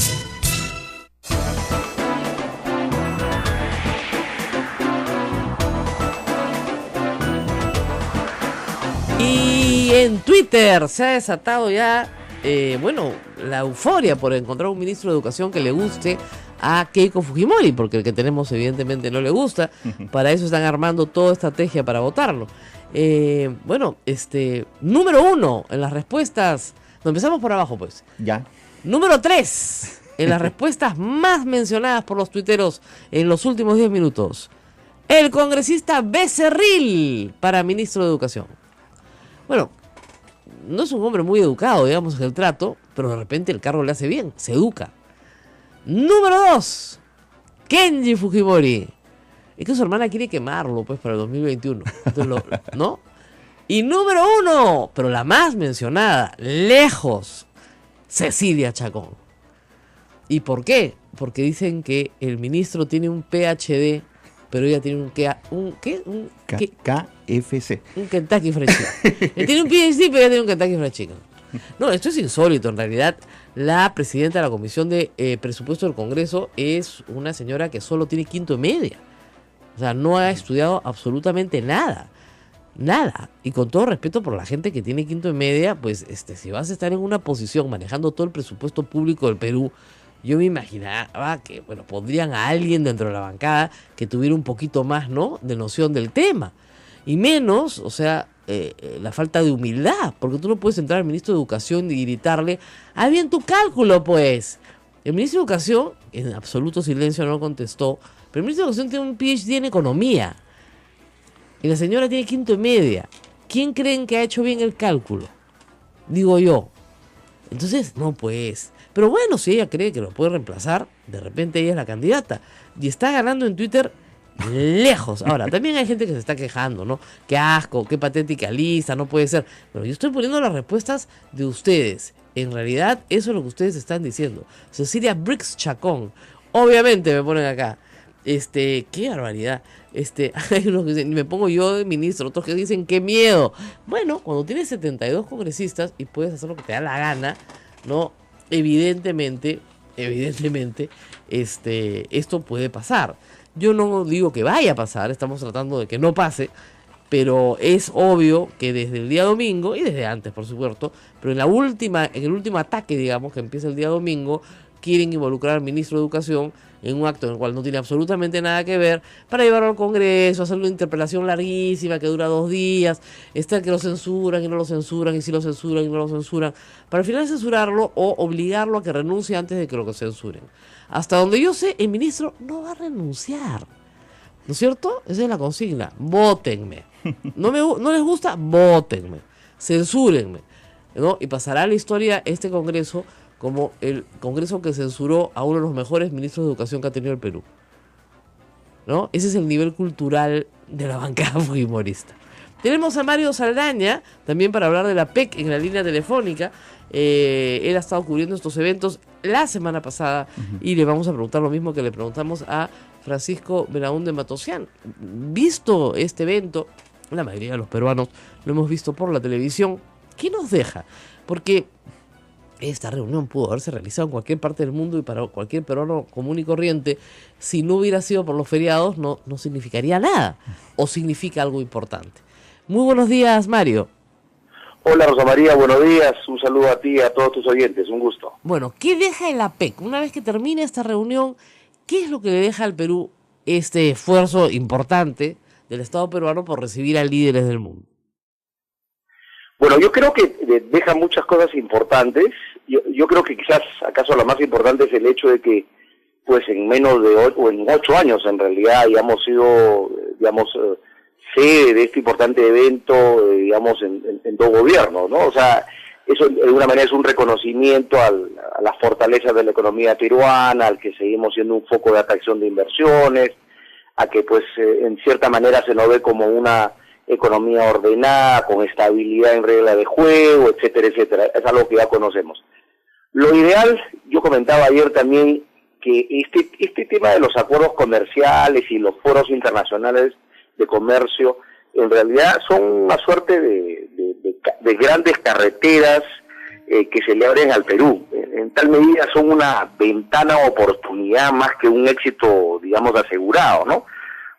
Y en Twitter se ha desatado ya, la euforia por encontrar un ministro de Educación que le guste a Keiko Fujimori, porque el que tenemos evidentemente no le gusta. Para eso están armando toda estrategia para votarlo. Número 1 en las respuestas. Nos empezamos por abajo, pues. Ya. Número 3 en las respuestas más mencionadas por los tuiteros en los últimos 10 minutos. El congresista Becerril para ministro de Educación. Bueno, no es un hombre muy educado, digamos, en el trato, pero de repente el cargo le hace bien, se educa. Número 2, Kenji Fujimori. Es que su hermana quiere quemarlo, pues, para el 2021. Entonces, ¿no? Y número 1, pero la más mencionada, lejos, Cecilia Chacón. ¿Y por qué? Porque dicen que el ministro tiene un PhD, pero ella tiene un KFC. Un Kentucky Fried Chicken. Él tiene un PhD, pero ella tiene un Kentucky Fried Chicken. No, esto es insólito. En realidad, la presidenta de la Comisión de Presupuesto del Congreso es una señora que solo tiene quinto y media. O sea, no ha estudiado absolutamente nada. Nada. Y con todo respeto por la gente que tiene quinto y media, pues si vas a estar en una posición manejando todo el presupuesto público del Perú, yo me imaginaba que, pondrían a alguien dentro de la bancada que tuviera un poquito más, ¿no?, de noción del tema. Y menos, la falta de humildad, porque tú no puedes entrar al ministro de Educación y gritarle: ¡ah, bien tu cálculo, pues! El ministro de Educación, en absoluto silencio, no contestó, Pero el ministro de Educación tiene un PhD en economía. Y la señora tiene quinto y media. ¿Quién creen que ha hecho bien el cálculo? Digo yo. Entonces, no pues. Pero bueno, si ella cree que lo puede reemplazar, de repente ella es la candidata. Y está ganando en Twitter lejos. Ahora, también hay gente que se está quejando, ¿no? Qué asco, qué patética lista, no puede ser. Pero yo estoy poniendo las respuestas de ustedes. En realidad, eso es lo que ustedes están diciendo. Cecilia Briggs Chacón. Obviamente me ponen acá. Qué barbaridad. Hay unos que dicen, me pongo yo de ministro, otros que dicen, qué miedo. Bueno, cuando tienes 72 congresistas y puedes hacer lo que te da la gana, ¿no? Evidentemente, esto puede pasar. Yo no digo que vaya a pasar, estamos tratando de que no pase, pero es obvio que desde el día domingo, y desde antes, por supuesto, pero en el último ataque, digamos, que empieza el día domingo, quieren involucrar al ministro de Educación en un acto en el cual no tiene absolutamente nada que ver, para llevarlo al Congreso, hacer una interpelación larguísima que dura 2 días, está el que lo censuran y no lo censuran, y si lo censuran y no lo censuran, para al final censurarlo o obligarlo a que renuncie antes de que lo censuren. Hasta donde yo sé, el ministro no va a renunciar, ¿no es cierto? Esa es la consigna, vótenme. No les gusta, vótenme, censúrenme, ¿no? Y pasará a la historia este Congreso como el Congreso que censuró a uno de los mejores ministros de Educación que ha tenido el Perú, ¿no? Ese es el nivel cultural de la bancada fujimorista. Tenemos a Mario Saldaña, también para hablar de la PEC en la línea telefónica. Él ha estado cubriendo estos eventos la semana pasada y le vamos a preguntar lo mismo que le preguntamos a Francisco Belaúnde Matosian. Visto este evento, la mayoría de los peruanos lo hemos visto por la televisión. ¿Qué nos deja? Porque esta reunión pudo haberse realizado en cualquier parte del mundo y para cualquier peruano común y corriente, si no hubiera sido por los feriados, no significaría nada, o significa algo importante. Muy buenos días, Mario. Hola, Rosa María, buenos días, un saludo a ti y a todos tus oyentes, un gusto. Bueno, ¿qué deja el APEC? Una vez que termine esta reunión, ¿qué es lo que le deja al Perú este esfuerzo importante del Estado peruano por recibir a líderes del mundo? Bueno, yo creo que deja muchas cosas importantes. Yo creo que quizás, acaso la más importante es el hecho de que, pues en menos de 8 años en realidad, hayamos sido, sede de este importante evento, en 2 gobiernos, ¿no? O sea, eso de alguna manera es un reconocimiento a las fortalezas de la economía peruana, al que seguimos siendo un foco de atracción de inversiones, a que pues en cierta manera se nos ve como una economía ordenada, con estabilidad en regla de juego, etcétera, etcétera. Es algo que ya conocemos. Lo ideal, yo comentaba ayer también, que este tema de los acuerdos comerciales y los foros internacionales de comercio, en realidad son una suerte de grandes carreteras que se le abren al Perú. En tal medida son una ventana de oportunidad más que un éxito, digamos, asegurado, ¿no?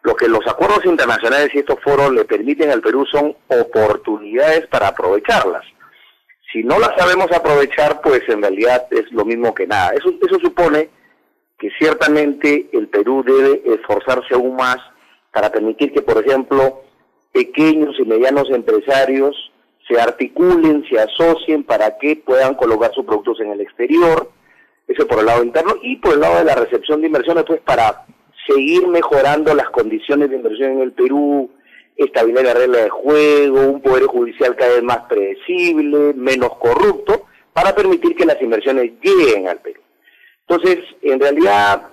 Lo que los acuerdos internacionales y estos foros le permiten al Perú son oportunidades para aprovecharlas. Si no las sabemos aprovechar, pues en realidad es lo mismo que nada. Eso supone que ciertamente el Perú debe esforzarse aún más para permitir que, por ejemplo, pequeños y medianos empresarios se articulen, se asocien para que puedan colocar sus productos en el exterior, eso por el lado interno, y por el lado de la recepción de inversiones, pues para seguir mejorando las condiciones de inversión en el Perú, estabilidad de la regla de juego, un poder judicial cada vez más predecible, menos corrupto, para permitir que las inversiones lleguen al Perú. Entonces, en realidad,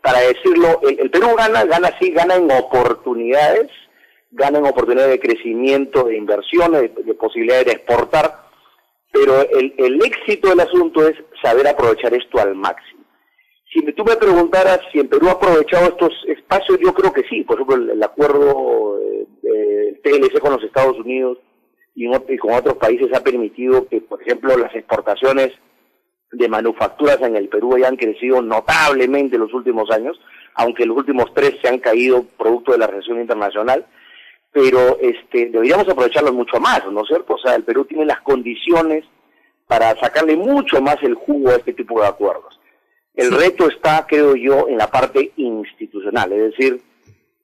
para decirlo, el Perú gana en oportunidades, de crecimiento, de inversiones, de posibilidades de exportar, pero el éxito del asunto es saber aprovechar esto al máximo. Si tú me preguntaras si el Perú ha aprovechado estos espacios, yo creo que sí. Por ejemplo, el acuerdo del TLC con los Estados Unidos y con otros países ha permitido que, por ejemplo, las exportaciones de manufacturas en el Perú hayan crecido notablemente en los últimos años, aunque los últimos 3 se han caído producto de la recesión internacional, pero deberíamos aprovecharlos mucho más, ¿no es cierto? O sea, el Perú tiene las condiciones para sacarle mucho más el jugo a este tipo de acuerdos. El reto está, creo yo, en la parte institucional, es decir,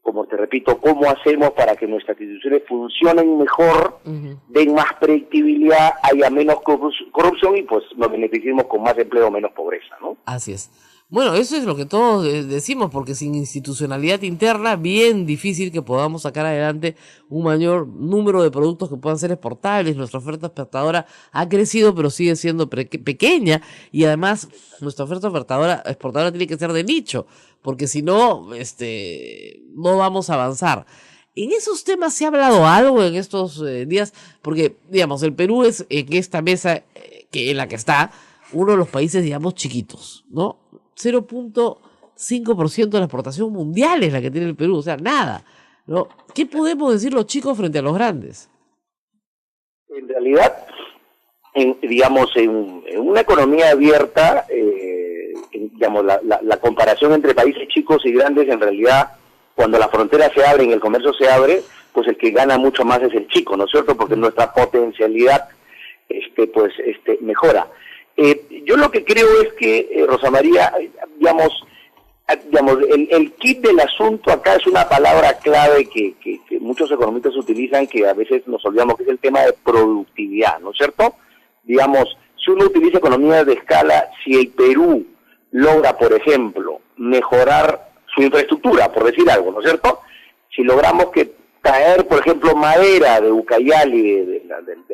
como te repito, cómo hacemos para que nuestras instituciones funcionen mejor, den más predictibilidad, haya menos corrupción y pues nos beneficiemos con más empleo, menos pobreza, ¿no? Así es. Bueno, eso es lo que todos decimos, porque sin institucionalidad interna, bien difícil que podamos sacar adelante un mayor número de productos que puedan ser exportables. Nuestra oferta exportadora ha crecido, pero sigue siendo pequeña, y además nuestra oferta exportadora tiene que ser de nicho, porque si no, no vamos a avanzar. ¿En esos temas se ha hablado algo en estos días? Porque, digamos, el Perú es en esta mesa en la que está uno de los países, digamos, chiquitos, ¿no? 0.5% de la exportación mundial es la que tiene el Perú, o sea, nada, ¿no? ¿Qué podemos decir los chicos frente a los grandes? En realidad, digamos, en una economía abierta, digamos, la comparación entre países chicos y grandes, en realidad, cuando las fronteras se abren, el comercio se abre, pues el que gana mucho más es el chico, ¿no es cierto? Porque nuestra potencialidad, mejora. Yo lo que creo es que, Rosa María, digamos, el kit del asunto acá es una palabra clave que muchos economistas utilizan, que a veces nos olvidamos, que es el tema de productividad, ¿no es cierto? Digamos, si uno utiliza economías de escala, si el Perú logra, por ejemplo, mejorar su infraestructura, por decir algo, ¿no es cierto? Si logramos que traer, por ejemplo, madera de Ucayali, de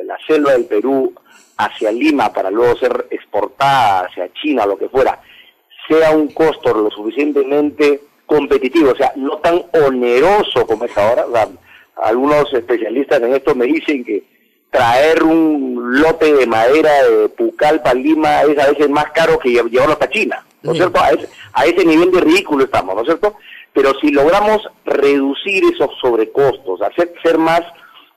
la selva del Perú, hacia Lima para luego ser exportada hacia China, lo que fuera, sea un costo lo suficientemente competitivo, o sea, no tan oneroso como es ahora. O sea, algunos especialistas en esto me dicen que traer un lote de madera de Pucallpa a Lima es a veces más caro que llevarlo hasta China, ¿no es cierto? A ese nivel de ridículo estamos, ¿no es cierto? Pero si logramos reducir esos sobrecostos,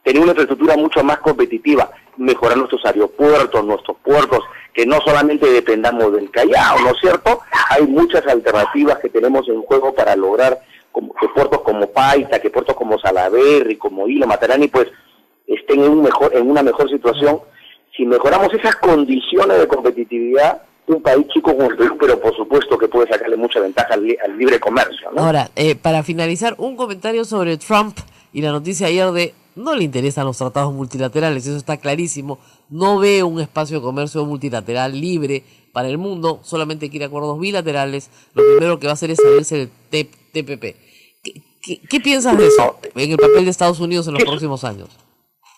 tener una infraestructura mucho más competitiva, mejorar nuestros aeropuertos, nuestros puertos, que no solamente dependamos del Callao, ¿no es cierto? Hay muchas alternativas que tenemos en juego para lograr que puertos como Paita, que puertos como Salaberry, como Hilo, Matarani, pues estén en una mejor situación. Si mejoramos esas condiciones de competitividad, un país chico como el Perú, pero por supuesto que puede sacarle mucha ventaja al libre comercio, ¿no? Ahora, para finalizar, un comentario sobre Trump y la noticia ayer de no le interesan los tratados multilaterales, eso está clarísimo, no ve un espacio de comercio multilateral libre para el mundo, solamente quiere acuerdos bilaterales, lo primero que va a hacer es salirse del TPP. ¿Qué piensas de eso en el papel de Estados Unidos en los próximos años?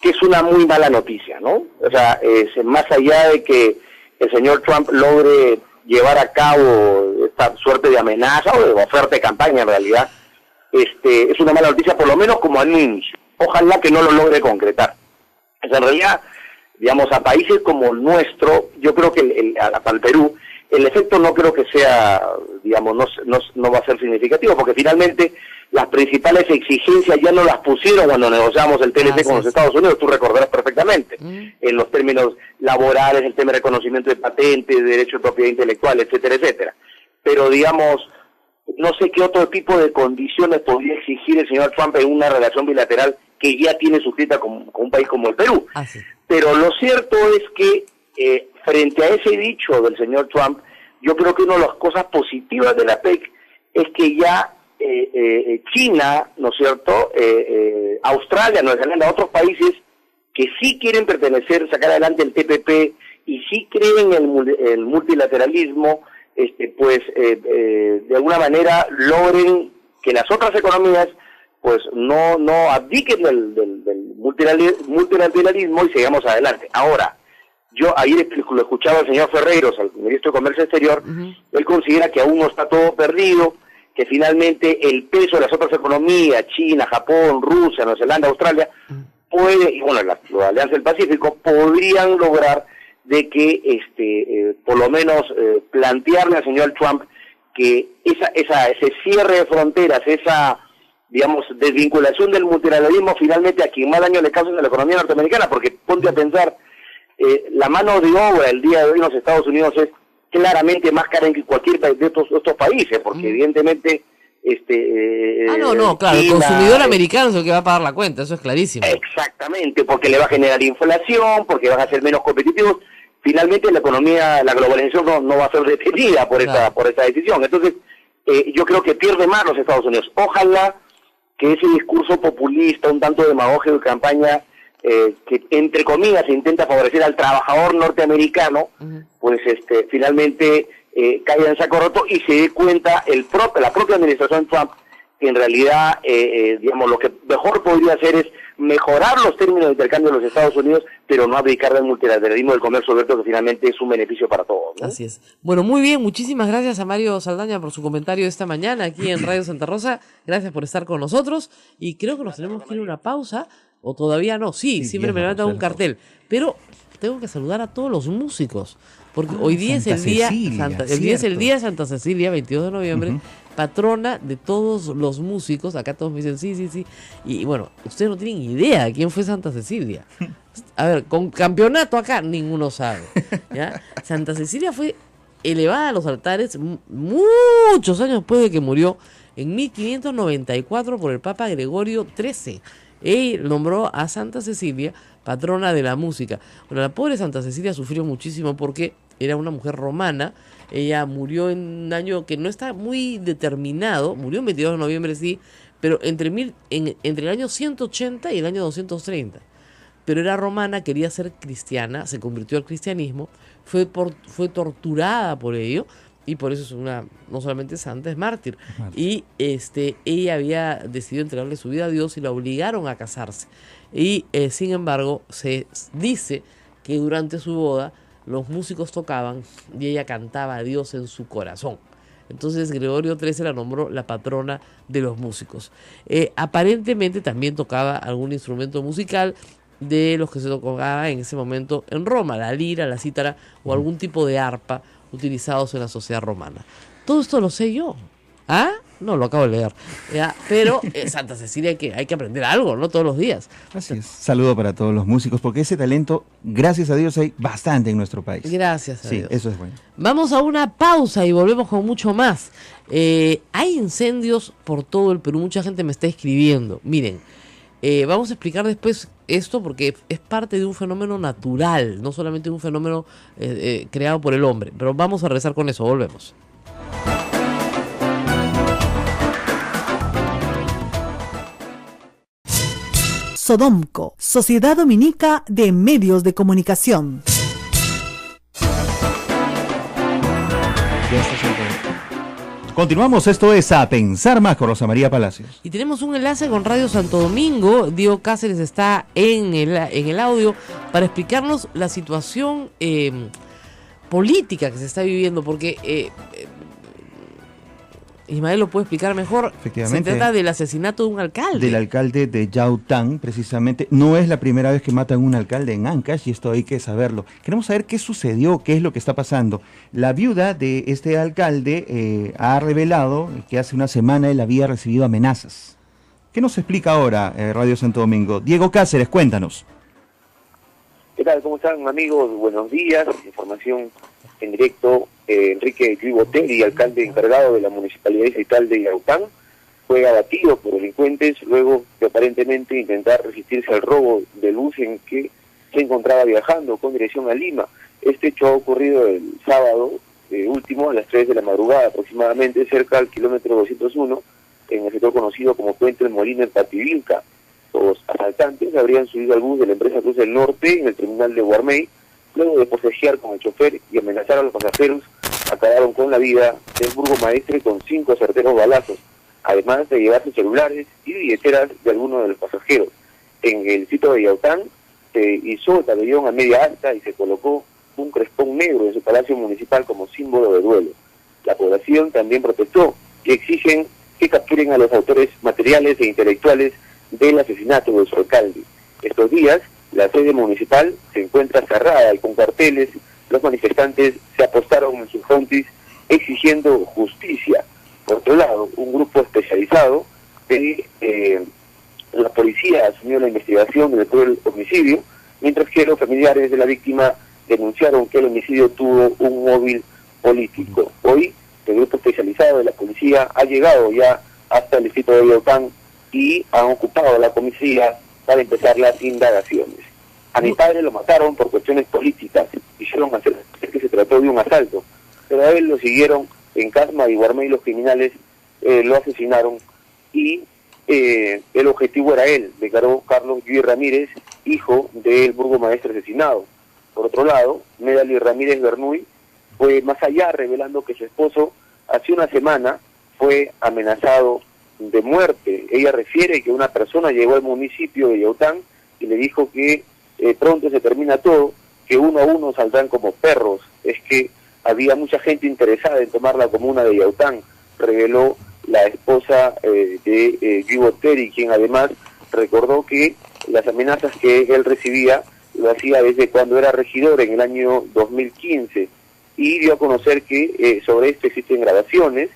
Que es una muy mala noticia, ¿no? O sea, más allá de que el señor Trump logre llevar a cabo esta suerte de amenaza o de oferta de campaña en realidad, es una mala noticia por lo menos como anuncio. Ojalá que no lo logre concretar. O sea, en realidad, digamos, a países como el nuestro, yo creo que para el Perú, el efecto no creo que sea, digamos, no va a ser significativo, porque finalmente las principales exigencias ya no las pusieron cuando negociamos el TLC con los Estados Unidos, tú recordarás perfectamente, en los términos laborales, el tema de reconocimiento de patentes, de derecho de propiedad intelectual, etcétera, etcétera. Pero, digamos, no sé qué otro tipo de condiciones podría exigir el señor Trump en una relación bilateral que ya tiene suscrita con un país como el Perú. Pero lo cierto es que frente a ese dicho del señor Trump, yo creo que una de las cosas positivas de la PEC es que ya China, ¿no es cierto?, Australia, Nueva Zelanda, otros países que sí quieren pertenecer, sacar adelante el TPP y sí creen en el multilateralismo, de alguna manera logren que las otras economías pues no abdiquen del multilateralismo y sigamos adelante. Ahora, yo ayer lo escuchaba al señor Ferreiros, al ministro de Comercio Exterior, él considera que aún no está todo perdido, que finalmente el peso de las otras economías, China, Japón, Rusia, Nueva Zelanda, Australia, y bueno, la Alianza del Pacífico, podrían lograr de que por lo menos plantearle al señor Trump que ese cierre de fronteras, esa, digamos, desvinculación del multilateralismo, finalmente a quien más daño le causa en la economía norteamericana, porque ponte a pensar, la mano de obra el día de hoy en los Estados Unidos es claramente más cara que cualquier de estos países, porque evidentemente claro, el consumidor americano es el que va a pagar la cuenta, eso es clarísimo. Exactamente, porque le va a generar inflación, porque van a ser menos competitivos. Finalmente la economía, la globalización no va a ser detenida por esa decisión. Entonces, yo creo que pierde más los Estados Unidos. Ojalá que ese discurso populista, un tanto demagógico de campaña, que entre comillas intenta favorecer al trabajador norteamericano, pues finalmente caiga en saco roto y se dé cuenta la propia administración Trump que en realidad, digamos, lo que mejor podría hacer es mejorar los términos de intercambio de los Estados Unidos, pero no abdicar del multilateralismo del comercio abierto, que finalmente es un beneficio para todos, ¿no? Así es. Bueno, muy bien, muchísimas gracias a Mario Saldaña por su comentario esta mañana aquí en Radio Santa Rosa. Gracias por estar con nosotros y creo que nos tenemos que ir a una pausa, o todavía no. Sí, siempre me levantan un cartel, pero tengo que saludar a todos los músicos, porque hoy día es el día de Santa Cecilia, 22 de noviembre, patrona de todos los músicos. Acá todos me dicen sí, y bueno, ustedes no tienen idea de quién fue Santa Cecilia. A ver, con campeonato acá ninguno sabe, ¿ya? Santa Cecilia fue elevada a los altares muchos años después de que murió, en 1594 por el Papa Gregorio XIII. Él nombró a Santa Cecilia patrona de la música. Bueno, la pobre Santa Cecilia sufrió muchísimo porque era una mujer romana. Ella murió en un año que no está muy determinado, murió el 22 de noviembre, sí, pero entre el año 180 y el año 230. Pero era romana, quería ser cristiana, se convirtió al cristianismo, fue torturada por ello, y por eso es no solamente santa, es mártir. Y ella había decidido entregarle su vida a Dios y la obligaron a casarse. Y sin embargo, se dice que durante su boda los músicos tocaban y ella cantaba a Dios en su corazón. Entonces Gregorio XIII la nombró la patrona de los músicos. Aparentemente también tocaba algún instrumento musical de los que se tocaba en ese momento en Roma, la lira, la cítara o algún tipo de arpa utilizados en la sociedad romana. Todo esto lo sé yo. ¿Ah? No, lo acabo de leer. ¿Ya? Pero Santa Cecilia hay que aprender algo, ¿no? Todos los días. Así es. Saludo para todos los músicos, porque ese talento, gracias a Dios, hay bastante en nuestro país. Gracias a Dios. Sí, eso es bueno. Vamos a una pausa y volvemos con mucho más. Hay incendios por todo el Perú. Mucha gente me está escribiendo. Miren, vamos a explicar después esto porque es parte de un fenómeno natural, no solamente un fenómeno creado por el hombre. Pero vamos a regresar con eso. Volvemos. Sodomco, Sociedad Dominica de Medios de Comunicación. Continuamos, esto es A Pensar Más con Rosa María Palacios. Y tenemos un enlace con Radio Santo Domingo. Diego Cáceres está en el audio para explicarnos la situación política que se está viviendo, porque Ismael lo puede explicar mejor. Efectivamente. Se trata del asesinato de un alcalde. Del alcalde de Yaután, precisamente. No es la primera vez que matan a un alcalde en Ancash, y esto hay que saberlo. Queremos saber qué sucedió, qué es lo que está pasando. La viuda de este alcalde ha revelado que hace una semana él había recibido amenazas. ¿Qué nos explica ahora Radio Santo Domingo? Diego Cáceres, cuéntanos. ¿Qué tal? ¿Cómo están, amigos? Buenos días. Información en directo. Enrique Botelli, alcalde encargado de la Municipalidad Distrital de Yaután, fue abatido por delincuentes luego de aparentemente intentar resistirse al robo de bus en que se encontraba viajando con dirección a Lima. Este hecho ha ocurrido el sábado último a las 3 de la madrugada aproximadamente, cerca al kilómetro 201, en el sector conocido como Puente del Molino en Pativilca. Los asaltantes habrían subido al bus de la empresa Cruz del Norte en el terminal de Guarmey. Luego de forcejear con el chofer y amenazar a los pasajeros, acabaron con la vida del burgomaestre con 5 certeros balazos, además de llevarse celulares y billeteras de algunos de los pasajeros. En el sitio de Yaután se hizo el pabellón a media alta y se colocó un crespón negro en su palacio municipal como símbolo de duelo. La población también protestó y exigen que capturen a los autores materiales e intelectuales del asesinato de su alcalde. Estos días, la sede municipal se encuentra cerrada y con carteles. Los manifestantes se apostaron en sus frontis exigiendo justicia. Por otro lado, un grupo especializado de la policía asumió la investigación del homicidio, mientras que los familiares de la víctima denunciaron que el homicidio tuvo un móvil político. Hoy, el grupo especializado de la policía ha llegado ya hasta el distrito de Yaután y han ocupado la comisaría para empezar las indagaciones. A mi padre lo mataron por cuestiones políticas, hicieron hacer que se trató de un asalto, pero a él lo siguieron en Casma y Guarmey, los criminales lo asesinaron y el objetivo era él, declaró Carlos Lluís Ramírez, hijo del burgomaestre asesinado. Por otro lado, Medali Ramírez Bernuy, fue más allá, revelando que su esposo hace una semana fue amenazado de muerte. Ella refiere que una persona llegó al municipio de Yaután y le dijo que pronto se termina todo, que uno a uno saldrán como perros. Es que había mucha gente interesada en tomar la comuna de Yaután, reveló la esposa de Guy Botteri, quien además recordó que las amenazas que él recibía lo hacía desde cuando era regidor en el año 2015, y dio a conocer que sobre esto existen grabaciones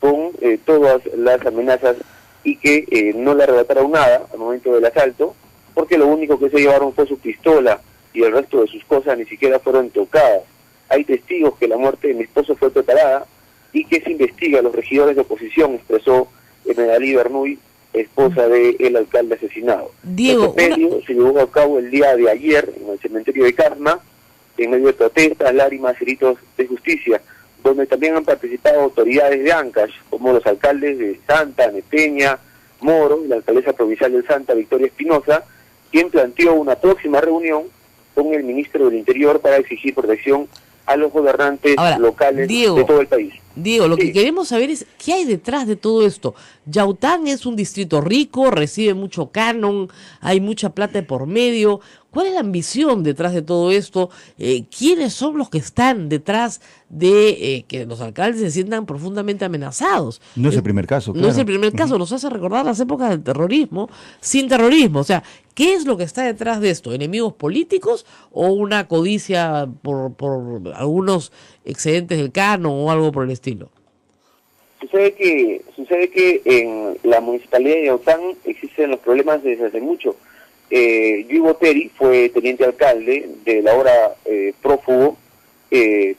con todas las amenazas y que no le arrebataron nada al momento del asalto, porque lo único que se llevaron fue su pistola y el resto de sus cosas ni siquiera fueron tocadas. Hay testigos que la muerte de mi esposo fue preparada y que se investiga a los regidores de oposición, expresó Medalí Bernuy, esposa del alcalde asesinado. Diego, el sepelio se llevó a cabo el día de ayer en el cementerio de Casma, en medio de protestas, lágrimas y gritos de justicia, donde también han participado autoridades de Ancash, como los alcaldes de Santa, Neteña, Moro, y la alcaldesa provincial de Santa, Victoria Espinosa, quien planteó una próxima reunión con el ministro del Interior para exigir protección a los gobernantes locales de todo el país. Diego, lo que queremos saber es qué hay detrás de todo esto. Yaután es un distrito rico, recibe mucho canon, hay mucha plata de por medio. ¿Cuál es la ambición detrás de todo esto? ¿Quiénes son los que están detrás de que los alcaldes se sientan profundamente amenazados? No es el primer caso, claro. No es el primer caso, nos hace recordar las épocas del terrorismo sin terrorismo. O sea, ¿qué es lo que está detrás de esto? ¿Enemigos políticos o una codicia por algunos excedentes del canon o algo por el estilo? Sucede que en la municipalidad de Yaután existen los problemas desde hace mucho. Guy Botteri fue teniente alcalde de la ahora prófugo, quien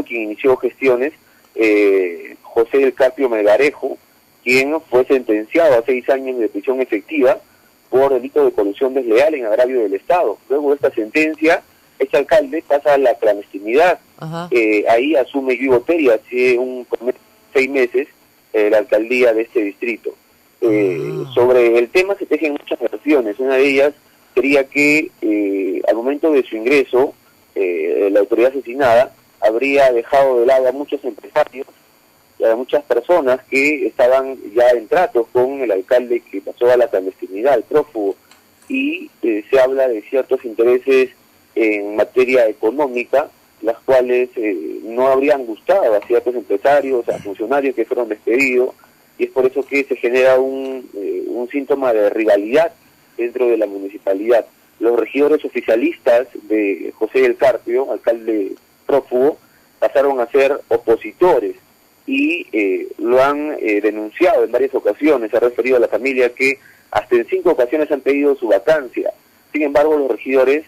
inició gestiones, José del Carpio Melgarejo, quien fue sentenciado a 6 años de prisión efectiva por delito de colusión desleal en agravio del Estado. Luego de esta sentencia, este alcalde pasa a la clandestinidad. Ahí asume Guy Botteri hace 6 meses la alcaldía de este distrito. Sobre el tema se tejen muchas versiones. Una de ellas sería que al momento de su ingreso, la autoridad asesinada habría dejado de lado a muchos empresarios y a muchas personas que estaban ya en tratos con el alcalde que pasó a la clandestinidad, el prófugo, y se habla de ciertos intereses en materia económica, las cuales no habrían gustado a ciertos empresarios, a funcionarios que fueron despedidos, y es por eso que se genera un síntoma de rivalidad dentro de la municipalidad. Los regidores oficialistas de José del Carpio, alcalde prófugo, pasaron a ser opositores y lo han denunciado en varias ocasiones. Se ha referido a la familia que hasta en 5 ocasiones han pedido su vacancia. Sin embargo, los regidores,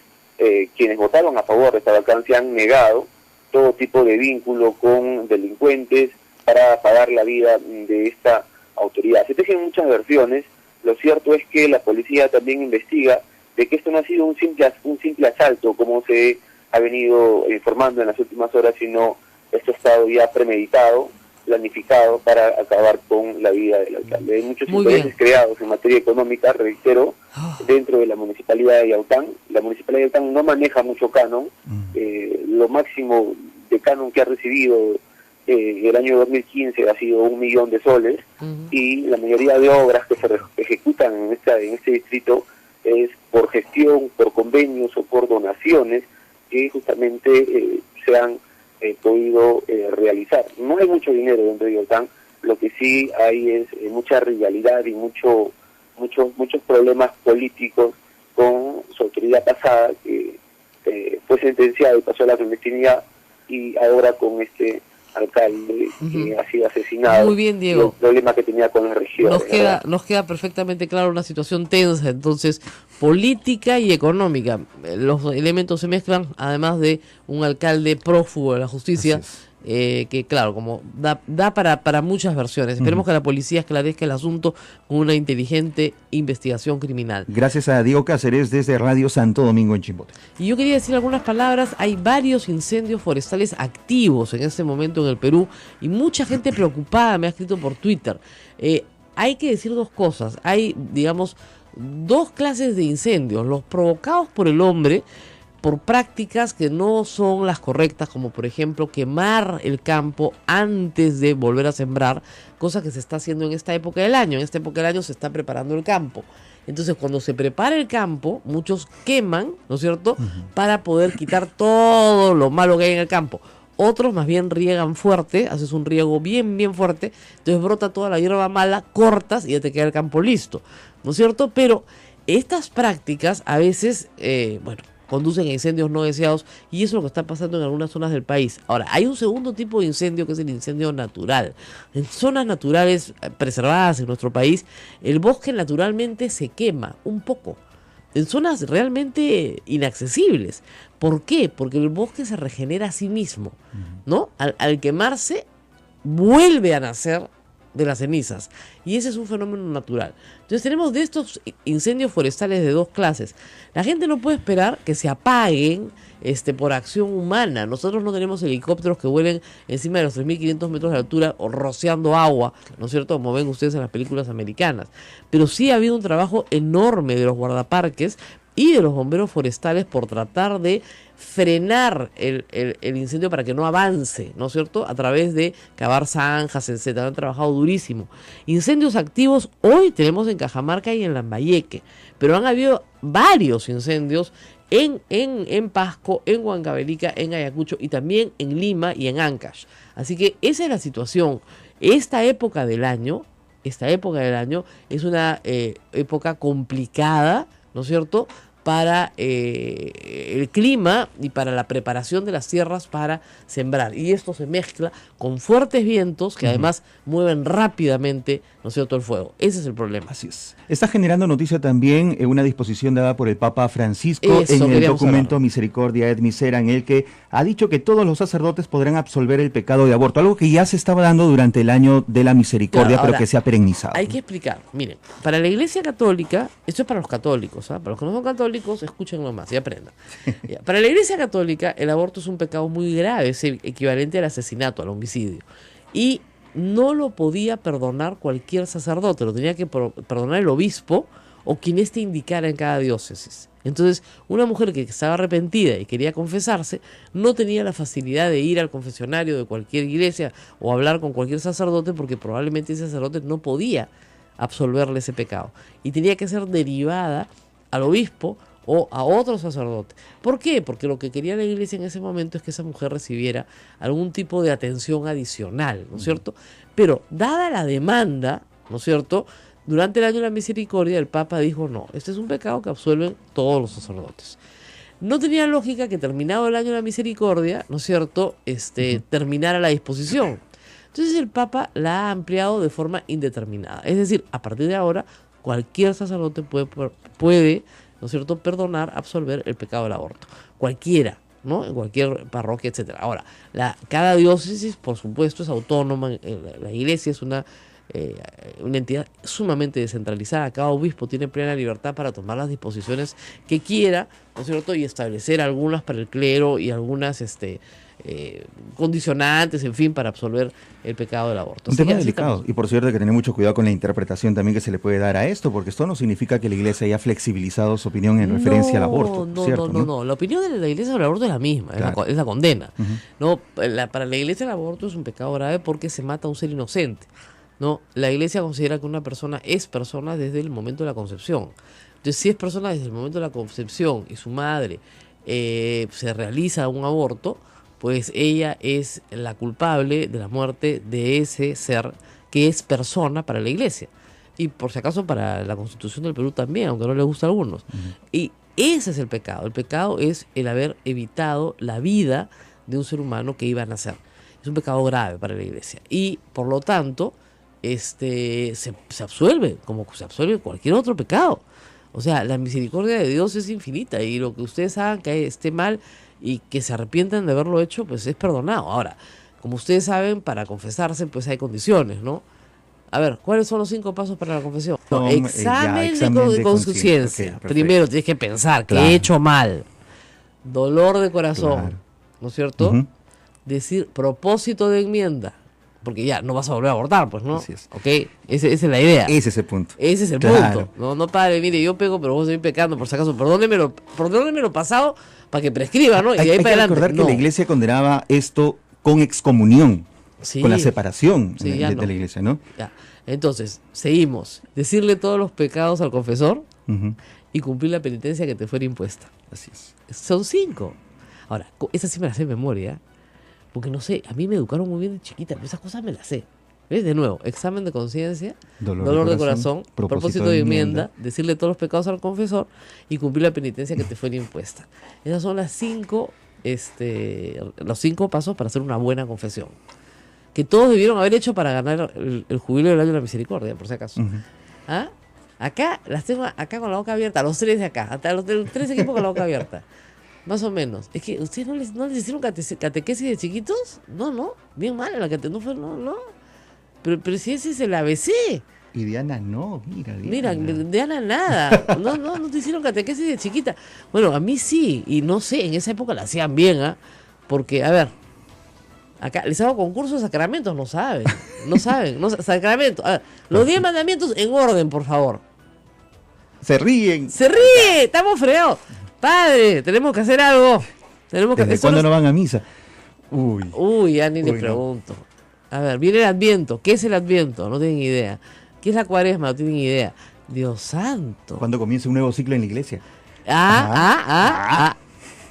quienes votaron a favor de esta vacancia, han negado todo tipo de vínculo con delincuentes para pagar la vida de esta autoridad. Se tejen muchas versiones. Lo cierto es que la policía también investiga de que esto no ha sido un simple asalto, como se ha venido informando en las últimas horas, sino esto ha estado ya premeditado, planificado para acabar con la vida del alcalde. Hay muchos intereses creados en materia económica, reitero, dentro de la municipalidad de Yaután. La municipalidad de Yaután no maneja mucho canon. Lo máximo de canon que ha recibido el año 2015 ha sido 1 millón de soles, y la mayoría de obras que se ejecutan en este distrito es por gestión, por convenios o por donaciones que justamente se han podido realizar. No hay mucho dinero dentro de Yaután, lo que sí hay es mucha rivalidad y muchos problemas políticos con su autoridad pasada, que fue sentenciado y pasó a la clandestinidad, y ahora con este alcalde que ha sido asesinado. Muy bien, Diego. El problema que tenía con la región. Nos queda perfectamente claro una situación tensa, entonces, política y económica. Los elementos se mezclan, además de un alcalde prófugo de la justicia, que claro, como da para muchas versiones. Esperemos que la policía esclarezca el asunto con una inteligente investigación criminal. Gracias a Diego Cáceres desde Radio Santo Domingo en Chimbote. Y yo quería decir algunas palabras. Hay varios incendios forestales activos en este momento en el Perú y mucha gente preocupada me ha escrito por Twitter. Hay que decir 2 cosas. Hay, digamos, 2 clases de incendios: los provocados por el hombre, por prácticas que no son las correctas, como por ejemplo quemar el campo antes de volver a sembrar, cosa que se está haciendo en esta época del año. En esta época del año se está preparando el campo. Entonces, cuando se prepara el campo, muchos queman, ¿no es cierto?, para poder quitar todo lo malo que hay en el campo. Otros más bien riegan fuerte, haces un riego bien, bien fuerte, entonces brota toda la hierba mala, cortas y ya te queda el campo listo, ¿no es cierto? Pero estas prácticas a veces, conducen a incendios no deseados, y eso es lo que está pasando en algunas zonas del país. Ahora, hay un segundo tipo de incendio que es el incendio natural. En zonas naturales preservadas en nuestro país, el bosque naturalmente se quema un poco. En zonas realmente inaccesibles. ¿Por qué? Porque el bosque se regenera a sí mismo, ¿no? Al quemarse, vuelve a nacer de las cenizas. Y ese es un fenómeno natural. Entonces tenemos de estos incendios forestales de dos clases. La gente no puede esperar que se apaguen por acción humana. Nosotros no tenemos helicópteros que vuelen encima de los 3.500 metros de altura o rociando agua, ¿no es cierto?, como ven ustedes en las películas americanas. Pero sí ha habido un trabajo enorme de los guardaparques y de los bomberos forestales por tratar de frenar el incendio para que no avance, ¿no es cierto?, a través de cavar zanjas, etcétera. Han trabajado durísimo. Incendios activos hoy tenemos en Cajamarca y en Lambayeque, pero han habido varios incendios en Pasco, en Huancavelica, en Ayacucho y también en Lima y en Ancash. Así que esa es la situación. Esta época del año es una época complicada, ¿no es cierto?, para el clima y para la preparación de las tierras para sembrar. Y esto se mezcla con fuertes vientos que además mueven rápidamente, ¿no es cierto?, el fuego. Ese es el problema. Así es. Está generando noticia también una disposición dada por el Papa Francisco Eso, en el documento hablar. Misericordia et Misera, en el que ha dicho que todos los sacerdotes podrán absolver el pecado de aborto, algo que ya se estaba dando durante el año de la misericordia, Claro, ahora, pero que se ha perennizado. Hay que explicar. Miren, para la Iglesia Católica, esto es para los católicos, ¿ah? Para los que no son católicos, escúchenlo más y aprendan. Ya, para la Iglesia Católica, el aborto es un pecado muy grave, es equivalente al asesinato, al homicidio. Y no lo podía perdonar cualquier sacerdote, lo tenía que perdonar el obispo o quien éste indicara en cada diócesis. Entonces, una mujer que estaba arrepentida y quería confesarse, no tenía la facilidad de ir al confesionario de cualquier iglesia o hablar con cualquier sacerdote, porque probablemente ese sacerdote no podía absolverle ese pecado. Y tenía que ser derivada al obispo o a otro sacerdote. ¿Por qué? Porque lo que quería la iglesia en ese momento es que esa mujer recibiera algún tipo de atención adicional, ¿no es cierto? Pero dada la demanda, ¿no es cierto?, durante el año de la misericordia el Papa dijo, no, este es un pecado que absuelven todos los sacerdotes. No tenía lógica que terminado el año de la misericordia, ¿no es cierto?, terminara la disposición. Entonces el Papa la ha ampliado de forma indeterminada. Es decir, a partir de ahora, cualquier sacerdote puede, ¿no es cierto?, perdonar, absolver el pecado del aborto. Cualquiera, ¿no?, en cualquier parroquia, etcétera. Ahora, cada diócesis, por supuesto, es autónoma. La iglesia es una entidad sumamente descentralizada. Cada obispo tiene plena libertad para tomar las disposiciones que quiera, ¿no es cierto?, y establecer algunas para el clero y algunas condicionantes, en fin, para absolver el pecado del aborto. Un tema delicado, y por cierto hay que tener mucho cuidado con la interpretación también que se le puede dar a esto, porque esto no significa que la Iglesia haya flexibilizado su opinión en referencia al aborto. No, la opinión de la Iglesia sobre el aborto es la misma, claro, es la condena. No, para la Iglesia el aborto es un pecado grave porque se mata a un ser inocente. No, la Iglesia considera que una persona es persona desde el momento de la concepción. Entonces, si es persona desde el momento de la concepción y su madre se realiza un aborto, pues ella es la culpable de la muerte de ese ser que es persona para la Iglesia. Y por si acaso para la Constitución del Perú también, aunque no le gusta a algunos. Y ese es el pecado. El pecado es el haber evitado la vida de un ser humano que iba a nacer. Es un pecado grave para la Iglesia. Y por lo tanto, se absuelve, como se absuelve cualquier otro pecado. O sea, la misericordia de Dios es infinita, y lo que ustedes hagan que esté mal y que se arrepientan de haberlo hecho, pues es perdonado. Ahora, como ustedes saben, para confesarse pues hay condiciones, ¿no? A ver, ¿cuáles son los 5 pasos para la confesión? Examen de conciencia. Okay, primero tienes que pensar que he hecho mal. Dolor de corazón, ¿no es cierto? Decir propósito de enmienda. Porque ya no vas a volver a abortar, pues, ¿no? Así es. ¿Ok? Esa es la idea. Ese es el punto. Ese es el punto. No, padre, mire, yo pego, pero vos estoy pecando, por si acaso. Perdóneme lo pasado, para que prescriba, ¿no? Y de ahí hay para que adelante. recordar que No. la iglesia condenaba esto con excomunión, Sí. con la separación Sí, de, ya de no. la iglesia, ¿no? Ya. Entonces, seguimos. Decirle todos los pecados al confesor Ujú. y cumplir la penitencia que te fuera impuesta. Así es. Son 5. Ahora, esa sí me la sé de memoria, porque no sé, a mí me educaron muy bien de chiquita, pero esas cosas me las sé. ¿Ves? De nuevo, examen de conciencia, dolor de corazón, propósito de enmienda, decirle todos los pecados al confesor y cumplir la penitencia que te fuera impuesta. Esas son las 5, los 5 pasos para hacer una buena confesión. Que todos debieron haber hecho para ganar el jubileo del año de la misericordia, por si acaso. Ujú. ¿Ah? Acá las tengo acá con la boca abierta, los 3 de acá, hasta los 3 equipos con la boca abierta. Más o menos. Es que ustedes no les hicieron catequesis de chiquitos. No. Bien mal la catequesis. No. Pero si ese es el ABC. Y Diana no, mira. Mira, Diana nada. No te hicieron catequesis de chiquita. Bueno, a mí sí. Y no sé, en esa época la hacían bien, ¿ah? Porque, a ver, acá les hago concurso de sacramentos, no saben. Sacramentos. A ver, los 10 mandamientos en orden, por favor. Se ríen. ¡Se ríe! Estamos fregados. Padre, tenemos que hacer algo. ¿Desde cuándo no van a misa? Uy, Ya ni le no. pregunto. A ver, viene el Adviento. ¿Qué es el Adviento? No tienen idea. ¿Qué es la Cuaresma? No tienen idea. Dios santo. ¿Cuándo comienza un nuevo ciclo en la iglesia? A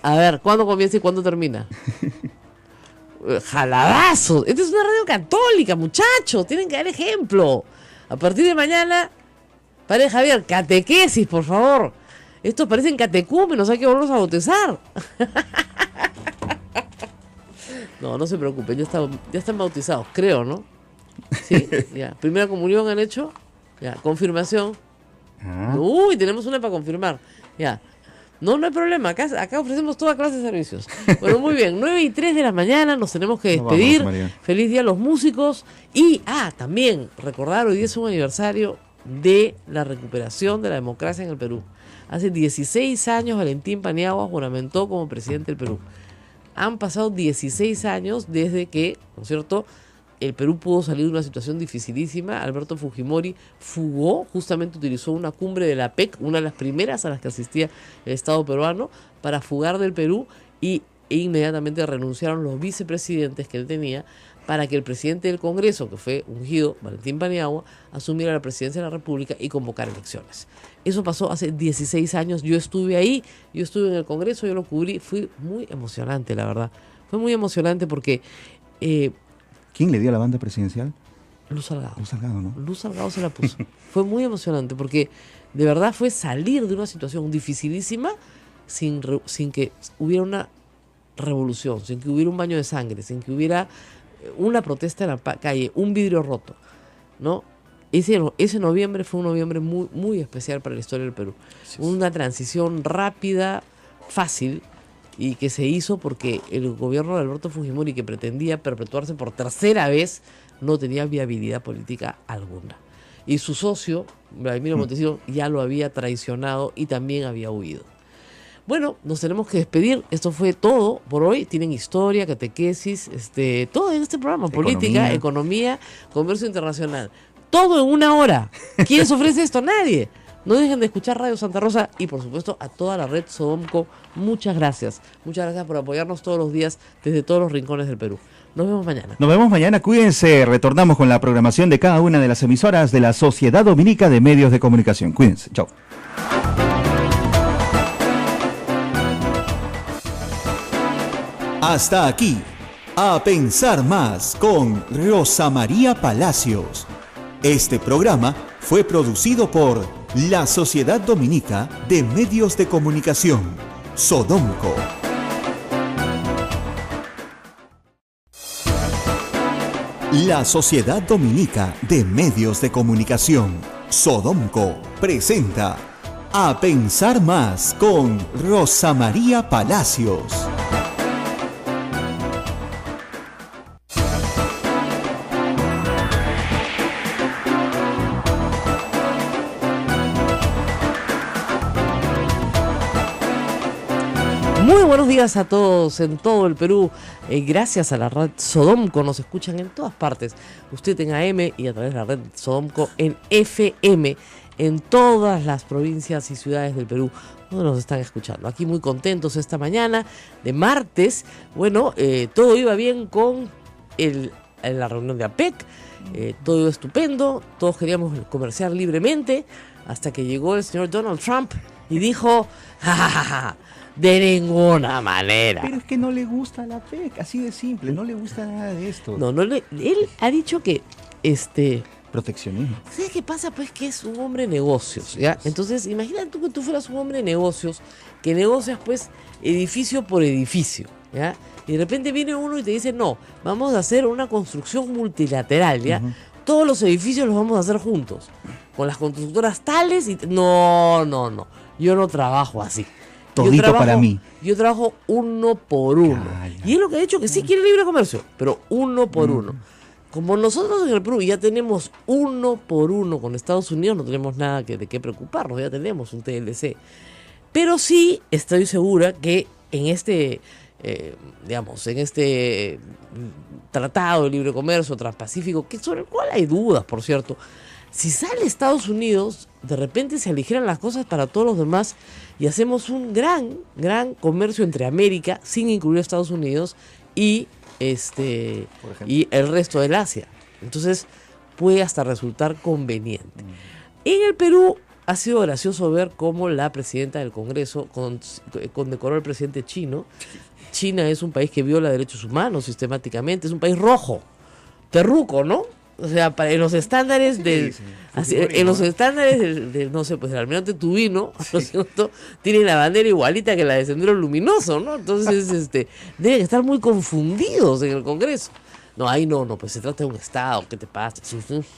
ver, ¿cuándo comienza y cuándo termina? Jalabazos. Esta es una radio católica, muchachos. Tienen que dar ejemplo. A partir de mañana, padre Javier, catequesis, por favor. Estos parecen catecúmenos, hay que volverlos a bautizar. No se preocupen, ya están bautizados, creo, ¿no? Sí, ya. Primera comunión han hecho, ya. Confirmación. Ah. Uy, tenemos una para confirmar, ya. No hay problema, acá ofrecemos toda clase de servicios. Bueno, muy bien, 9:03 de la mañana, nos tenemos que Nos vamos, despedir. María. Feliz día a los músicos. Y, también, recordar, hoy día es un aniversario de la recuperación de la democracia en el Perú. Hace 16 años Valentín Paniagua juramentó como presidente del Perú. Han pasado 16 años desde que, ¿no es cierto?, el Perú pudo salir de una situación dificilísima. Alberto Fujimori fugó, justamente utilizó una cumbre de la PEC, una de las primeras a las que asistía el Estado peruano, para fugar del Perú e inmediatamente renunciaron los vicepresidentes que él tenía para que el presidente del Congreso, que fue ungido, Valentín Paniagua, asumiera la presidencia de la República y convocara elecciones. Eso pasó hace 16 años, yo estuve ahí, yo estuve en el Congreso, yo lo cubrí, fue muy emocionante, la verdad. Fue muy emocionante porque ¿Quién le dio la banda presidencial? Luz Salgado. Luz Salgado, ¿no? Luz Salgado se la puso. Fue muy emocionante porque de verdad fue salir de una situación dificilísima sin que hubiera una revolución, sin que hubiera un baño de sangre, sin que hubiera una protesta en la calle, un vidrio roto, ¿no? Ese noviembre fue un noviembre muy, muy especial para la historia del Perú. Una transición rápida, fácil, y que se hizo porque el gobierno de Alberto Fujimori, que pretendía perpetuarse por tercera vez, no tenía viabilidad política alguna. Y su socio, Vladimiro Montesinos, ya lo había traicionado y también había huido. Bueno, nos tenemos que despedir. Esto fue todo por hoy. Tienen historia, catequesis, todo en este programa. Política, economía, comercio internacional. Todo en una hora. ¿Quién les ofrece esto? Nadie. No dejen de escuchar Radio Santa Rosa y, por supuesto, a toda la red Sodomco. Muchas gracias. Muchas gracias por apoyarnos todos los días desde todos los rincones del Perú. Nos vemos mañana. Nos vemos mañana, cuídense. Retornamos con la programación de cada una de las emisoras de la Sociedad Dominica de Medios de Comunicación. Cuídense. Chao. Hasta aquí, A Pensar Más con Rosa María Palacios. Este programa fue producido por la Sociedad Dominica de Medios de Comunicación, Sodomco. La Sociedad Dominica de Medios de Comunicación, Sodomco, presenta A Pensar Más con Rosa María Palacios. Muy buenos días a todos en todo el Perú. Gracias a la red Sodomco nos escuchan en todas partes. Usted en AM y a través de la red Sodomco en FM en todas las provincias y ciudades del Perú donde nos están escuchando. Aquí muy contentos esta mañana de martes. Bueno, todo iba bien con la reunión de APEC, todo iba estupendo, todos queríamos comerciar libremente, hasta que llegó el señor Donald Trump y dijo, ¡ja, ja, ja, ja! De ninguna manera. Pero es que no le gusta la PEC, así de simple, no le gusta nada de esto. Él ha dicho que proteccionismo. ¿sabes qué pasa? Pues que es un hombre de negocios, ¿ya? Entonces, imagínate tú que tú fueras un hombre de negocios, que negocias pues edificio por edificio, ¿ya? Y de repente viene uno y te dice, no, vamos a hacer una construcción multilateral, ¿ya? Todos los edificios los vamos a hacer juntos, con las constructoras tales y... No, yo no trabajo así. Todito para mí. Yo trabajo uno por uno. Y es lo que ha dicho, que sí quiere libre comercio, pero uno por uno. Como nosotros en el Perú ya tenemos uno por uno con Estados Unidos, no tenemos nada de qué preocuparnos, ya tenemos un TLC. Pero sí estoy segura que en este, en este tratado de libre comercio transpacífico, sobre el cual hay dudas, por cierto, si sale Estados Unidos, de repente se aligeran las cosas para todos los demás y hacemos un gran comercio entre América, sin incluir a Estados Unidos, y el resto del Asia. Entonces puede hasta resultar conveniente. En el Perú ha sido gracioso ver cómo la presidenta del Congreso condecoró al presidente chino. China es un país que viola derechos humanos sistemáticamente, es un país rojo, terruco, ¿no? O sea, en los estándares del no sé, pues el almirante Tubino, ¿no es cierto? Tienen la bandera igualita que la de Sendero Luminoso, ¿no? Entonces, deben estar muy confundidos en el Congreso. No, ahí no, pues se trata de un Estado, ¿qué te pasa?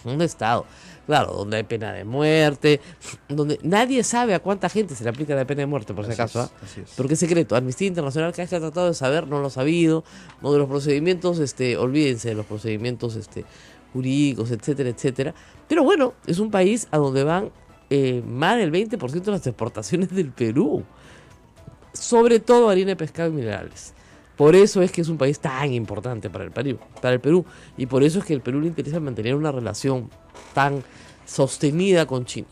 Un Estado, claro, donde hay pena de muerte, donde nadie sabe a cuánta gente se le aplica la pena de muerte, por si acaso, ¿ah? Porque es secreto. Amnistía Internacional, cada vez que ha tratado de saber, no lo ha sabido. No, de los procedimientos, olvídense de los procedimientos, jurídicos, etcétera, etcétera. Pero bueno, es un país a donde van más del 20% de las exportaciones del Perú. Sobre todo harina de pescado y minerales. Por eso es que es un país tan importante para el Perú. Y por eso es que al Perú le interesa mantener una relación tan sostenida con China.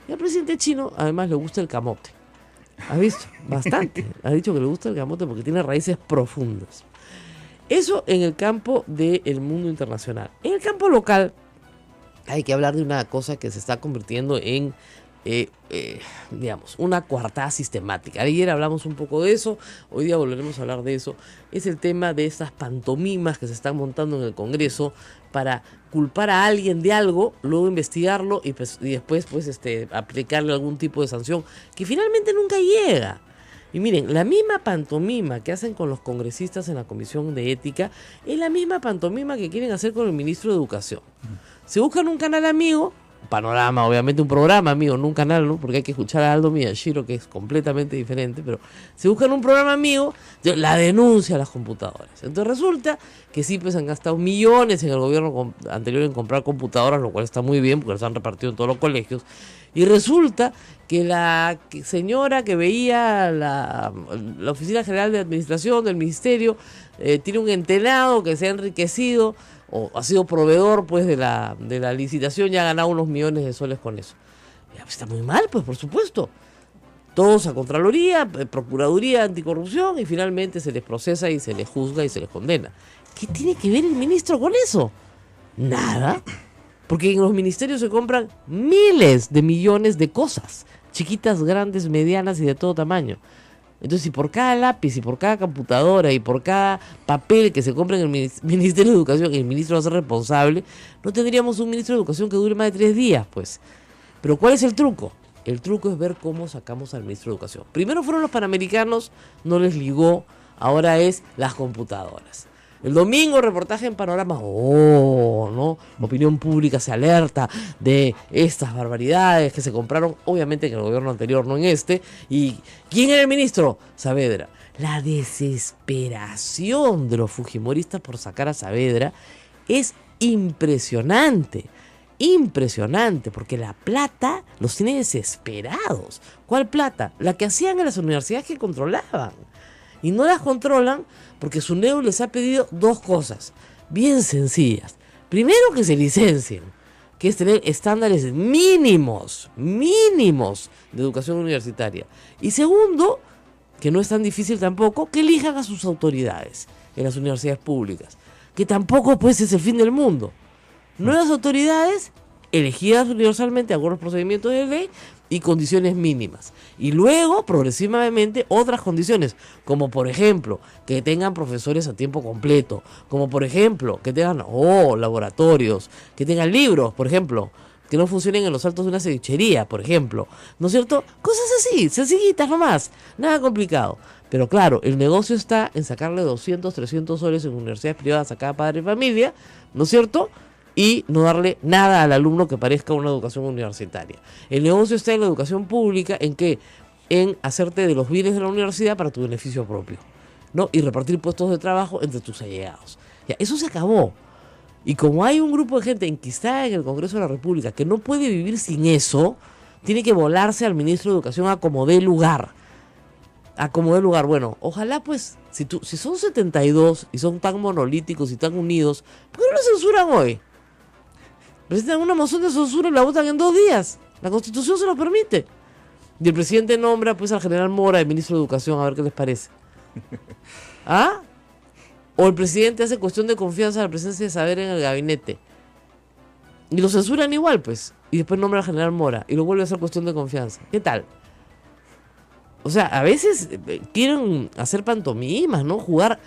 Y al presidente chino, además, le gusta el camote. ¿Has visto? Bastante. Ha dicho que le gusta el camote porque tiene raíces profundas. Eso en el campo del mundo internacional. En el campo local hay que hablar de una cosa que se está convirtiendo en, una coartada sistemática. Ayer hablamos un poco de eso, hoy día volveremos a hablar de eso. Es el tema de estas pantomimas que se están montando en el Congreso para culpar a alguien de algo, luego investigarlo y después aplicarle algún tipo de sanción que finalmente nunca llega. Y miren, la misma pantomima que hacen con los congresistas en la Comisión de Ética es la misma pantomima que quieren hacer con el ministro de Educación. Se buscan un canal amigo, Panorama, obviamente un programa amigo, no un canal, ¿no? Porque hay que escuchar a Aldo Miyashiro, que es completamente diferente, pero se buscan un programa amigo, la denuncia a las computadoras. Entonces resulta que sí, pues han gastado millones en el gobierno anterior en comprar computadoras, lo cual está muy bien porque las han repartido en todos los colegios. Y resulta que la señora que veía la Oficina General de Administración del Ministerio tiene un entenado que se ha enriquecido o ha sido proveedor pues de la licitación y ha ganado unos millones de soles con eso. Ya, pues, está muy mal, pues por supuesto. Todos a Contraloría, Procuraduría Anticorrupción y finalmente se les procesa y se les juzga y se les condena. ¿Qué tiene que ver el ministro con eso? Nada. Porque en los ministerios se compran miles de millones de cosas, chiquitas, grandes, medianas y de todo tamaño. Entonces, si por cada lápiz, y por cada computadora y por cada papel que se compra en el Ministerio de Educación, el ministro va a ser responsable, no tendríamos un ministro de Educación que dure más de 3 días, pues. Pero ¿cuál es el truco? El truco es ver cómo sacamos al ministro de Educación. Primero fueron los Panamericanos, no les ligó, ahora es las computadoras. El domingo, reportaje en Panorama, ¿no? Opinión pública se alerta de estas barbaridades que se compraron, obviamente en el gobierno anterior, no en este. ¿Y quién era el ministro? Saavedra. La desesperación de los fujimoristas por sacar a Saavedra es impresionante. Impresionante, porque la plata los tiene desesperados. ¿Cuál plata? La que hacían en las universidades que controlaban. Y no las controlan porque SUNEDU les ha pedido 2 cosas bien sencillas. Primero, que se licencien, que es tener estándares mínimos de educación universitaria. Y segundo, que no es tan difícil tampoco, que elijan a sus autoridades en las universidades públicas, que tampoco pues es el fin del mundo. Nuevas autoridades elegidas universalmente con los procedimientos de ley y condiciones mínimas. Y luego, progresivamente, otras condiciones, como por ejemplo, que tengan profesores a tiempo completo, como por ejemplo, que tengan laboratorios, que tengan libros, por ejemplo, que no funcionen en los altos de una cevichería, por ejemplo, ¿no es cierto? Cosas así, sencillitas nomás, nada complicado. Pero claro, el negocio está en sacarle 200, 300 soles en universidades privadas a cada padre de familia, ¿no es cierto?, y no darle nada al alumno que parezca una educación universitaria. El negocio está en la educación pública, ¿en qué? En hacerte de los bienes de la universidad para tu beneficio propio, ¿no? Y repartir puestos de trabajo entre tus allegados. Ya, eso se acabó. Y como hay un grupo de gente enquistada en el Congreso de la República que no puede vivir sin eso, tiene que volarse al ministro de Educación a como dé lugar. A como dé lugar. Bueno, ojalá pues, si son 72 y son tan monolíticos y tan unidos, ¿por qué no lo censuran hoy? Presentan una moción de censura y la votan en 2 días. La Constitución se lo permite. Y el presidente nombra pues al general Mora, el ministro de Educación, a ver qué les parece. ¿Ah? O el presidente hace cuestión de confianza a la presencia de saber en el gabinete. Y lo censuran igual, pues. Y después nombra al general Mora. Y lo vuelve a hacer cuestión de confianza. ¿Qué tal? O sea, a veces quieren hacer pantomimas, ¿no? Jugar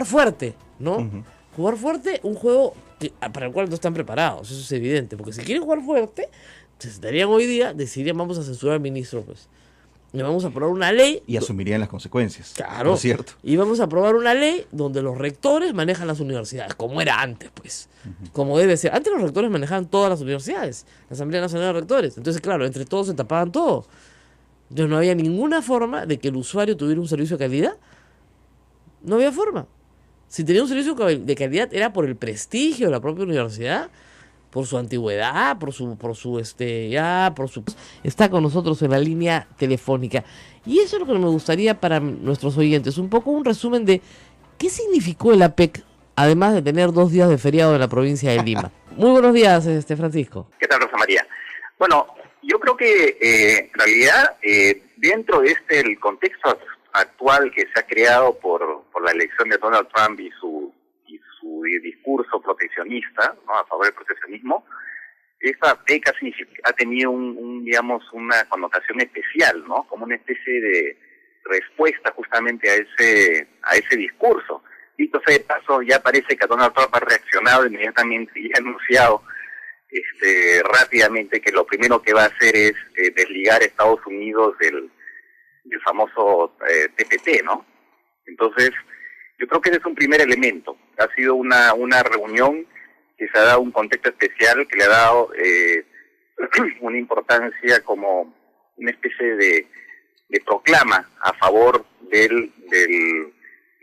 fuerte, ¿no? Uh-huh. Jugar fuerte, un juego para el cual no están preparados, eso es evidente. Porque si quieren jugar fuerte, se sentarían hoy día, decidirían vamos a censurar al ministro, pues. Y vamos a aprobar una ley. Y asumirían las consecuencias. Claro. ¿No es cierto? Y vamos a aprobar una ley donde los rectores manejan las universidades, como era antes, pues. Uh-huh. Como debe ser. Antes los rectores manejaban todas las universidades, la Asamblea Nacional de Rectores. Entonces, claro, entre todos se tapaban todo. Entonces no había ninguna forma de que el usuario tuviera un servicio de calidad. No había forma. Si tenía un servicio de calidad era por el prestigio de la propia universidad, por su antigüedad, por su está con nosotros en la línea telefónica. Y eso es lo que me gustaría para nuestros oyentes, un poco un resumen de qué significó el APEC, además de tener 2 días de feriado en la provincia de Lima. Muy buenos días, Francisco. ¿Qué tal, Rosa María? Bueno, yo creo que en realidad dentro de el contexto actual que se ha creado por la elección de Donald Trump y su discurso proteccionista, ¿no?, a favor del proteccionismo, esta PEC ha tenido una connotación especial, ¿no?, como una especie de respuesta justamente a ese discurso. Dicho sea de paso, ya parece que Donald Trump ha reaccionado inmediatamente y ha anunciado rápidamente que lo primero que va a hacer es desligar a Estados Unidos del famoso TPP, ¿no? Entonces, yo creo que ese es un primer elemento. Ha sido una reunión que se ha dado un contexto especial, que le ha dado una importancia como una especie de proclama a favor del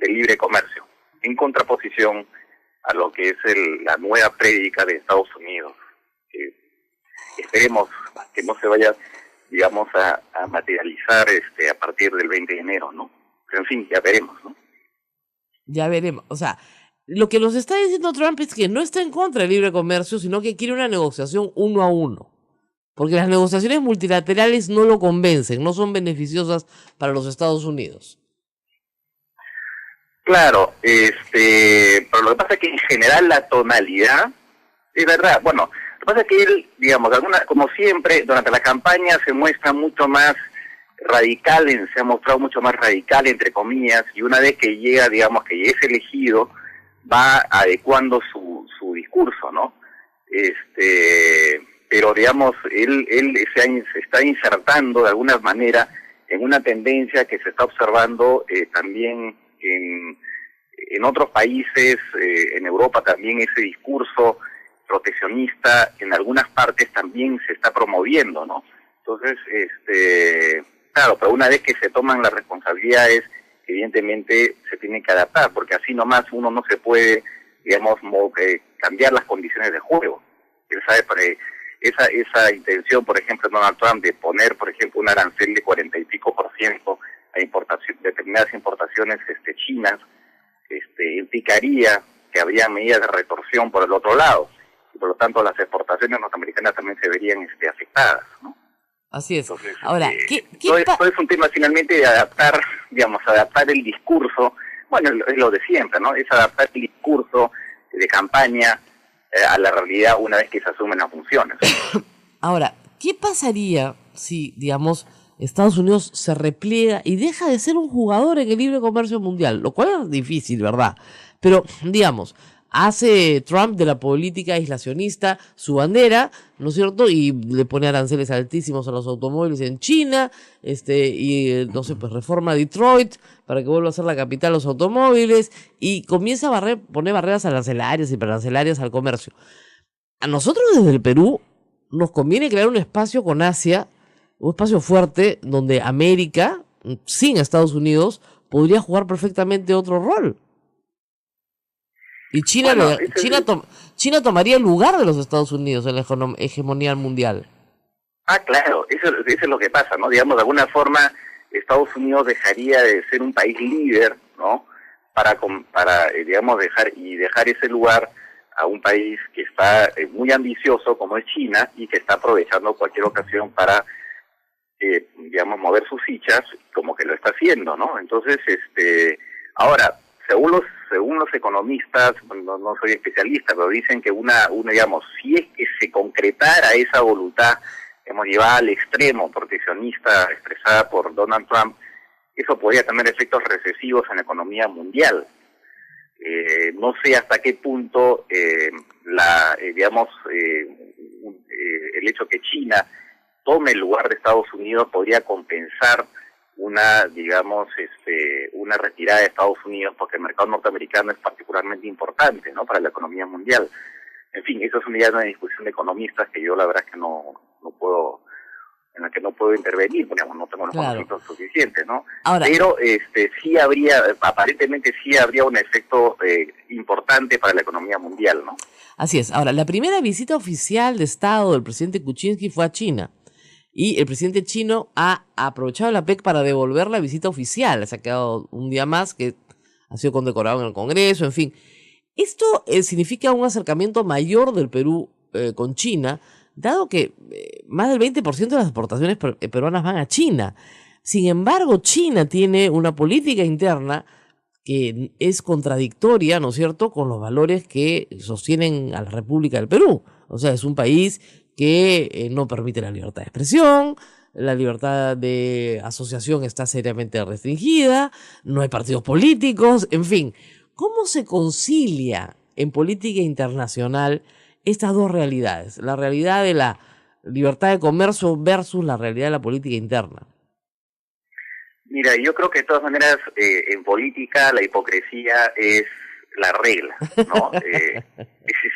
libre comercio, en contraposición a lo que es la nueva prédica de Estados Unidos. Esperemos que no se vaya, digamos, a materializar a partir del 20 de enero, ¿no? Pero en fin, ya veremos, ¿no? Ya veremos. O sea, lo que nos está diciendo Trump es que no está en contra del libre comercio, sino que quiere una negociación 1 a 1. Porque las negociaciones multilaterales no lo convencen, no son beneficiosas para los Estados Unidos. Claro, pero lo que pasa es que en general la tonalidad, es verdad, bueno, lo que pasa es que él, digamos, como siempre, durante la campaña se muestra mucho más radical, se ha mostrado mucho más radical, entre comillas, y una vez que llega, digamos, que es elegido, va adecuando su discurso, ¿no? Pero, digamos, él se está insertando de alguna manera en una tendencia que se está observando también en otros países, en Europa también ese discurso proteccionista en algunas partes también se está promoviendo, ¿no? Entonces, claro, pero una vez que se toman las responsabilidades, evidentemente se tiene que adaptar, porque así nomás uno no se puede, digamos, cambiar las condiciones de juego. Él sabe, esa intención, por ejemplo, de Donald Trump de poner, por ejemplo, un arancel de 40 y pico % a determinadas importaciones chinas, implicaría que habría medidas de retorsión por el otro lado. y por lo tanto las exportaciones norteamericanas también se verían afectadas, ¿no? Así es. Entonces, Ahora, todo es un tema finalmente de adaptar el discurso, bueno, es lo de siempre, ¿no? Es adaptar el discurso de campaña a la realidad una vez que se asumen las funciones. Ahora, ¿qué pasaría si, digamos, Estados Unidos se repliega y deja de ser un jugador en el libre comercio mundial? Lo cual es difícil, ¿verdad? Pero, digamos, hace Trump de la política aislacionista su bandera, ¿no es cierto? Y le pone aranceles altísimos a los automóviles en China, no sé, pues reforma Detroit para que vuelva a ser la capital de los automóviles, y comienza a poner barreras arancelarias y arancelaриas al comercio. A nosotros desde el Perú nos conviene crear un espacio con Asia, un espacio fuerte donde América, sin Estados Unidos, podría jugar perfectamente otro rol. Y China, China tomaría el lugar de los Estados Unidos en la hegemonía mundial. Claro, eso es lo que pasa, ¿no? Digamos, de alguna forma, Estados Unidos dejaría de ser un país líder, ¿no? Para digamos, dejar ese lugar a un país que está muy ambicioso, como es China, y que está aprovechando cualquier ocasión para, digamos, mover sus fichas, como que lo está haciendo, ¿no? Entonces, ahora, según los economistas, no soy especialista, pero dicen que digamos, si es que se concretara esa voluntad, hemos llevado al extremo proteccionista expresada por Donald Trump, eso podría tener efectos recesivos en la economía mundial. No sé hasta qué punto, digamos, el hecho que China tome el lugar de Estados Unidos podría compensar una retirada de Estados Unidos, porque el mercado norteamericano es particularmente importante, ¿no?, para la economía mundial. En fin, eso es una discusión de economistas que yo la verdad es que en la que no puedo intervenir, porque no tengo los conocimientos suficientes, ¿no? Ahora, pero aparentemente sí habría un efecto importante para la economía mundial, ¿no? Así es. Ahora, la primera visita oficial de Estado del presidente Kuczynski fue a China. Y el presidente chino ha aprovechado la APEC para devolver la visita oficial. Se ha quedado un día más, que ha sido condecorado en el Congreso, en fin. Esto significa un acercamiento mayor del Perú con China, dado que más del 20% de las exportaciones peruanas van a China. Sin embargo, China tiene una política interna que es contradictoria, ¿no es cierto?, con los valores que sostienen a la República del Perú. O sea, es un país que no permite la libertad de expresión, la libertad de asociación está seriamente restringida, no hay partidos políticos, en fin. ¿Cómo se concilia en política internacional estas dos realidades? La realidad de la libertad de comercio versus la realidad de la política interna. Mira, yo creo que de todas maneras en política la hipocresía es la regla, ¿no?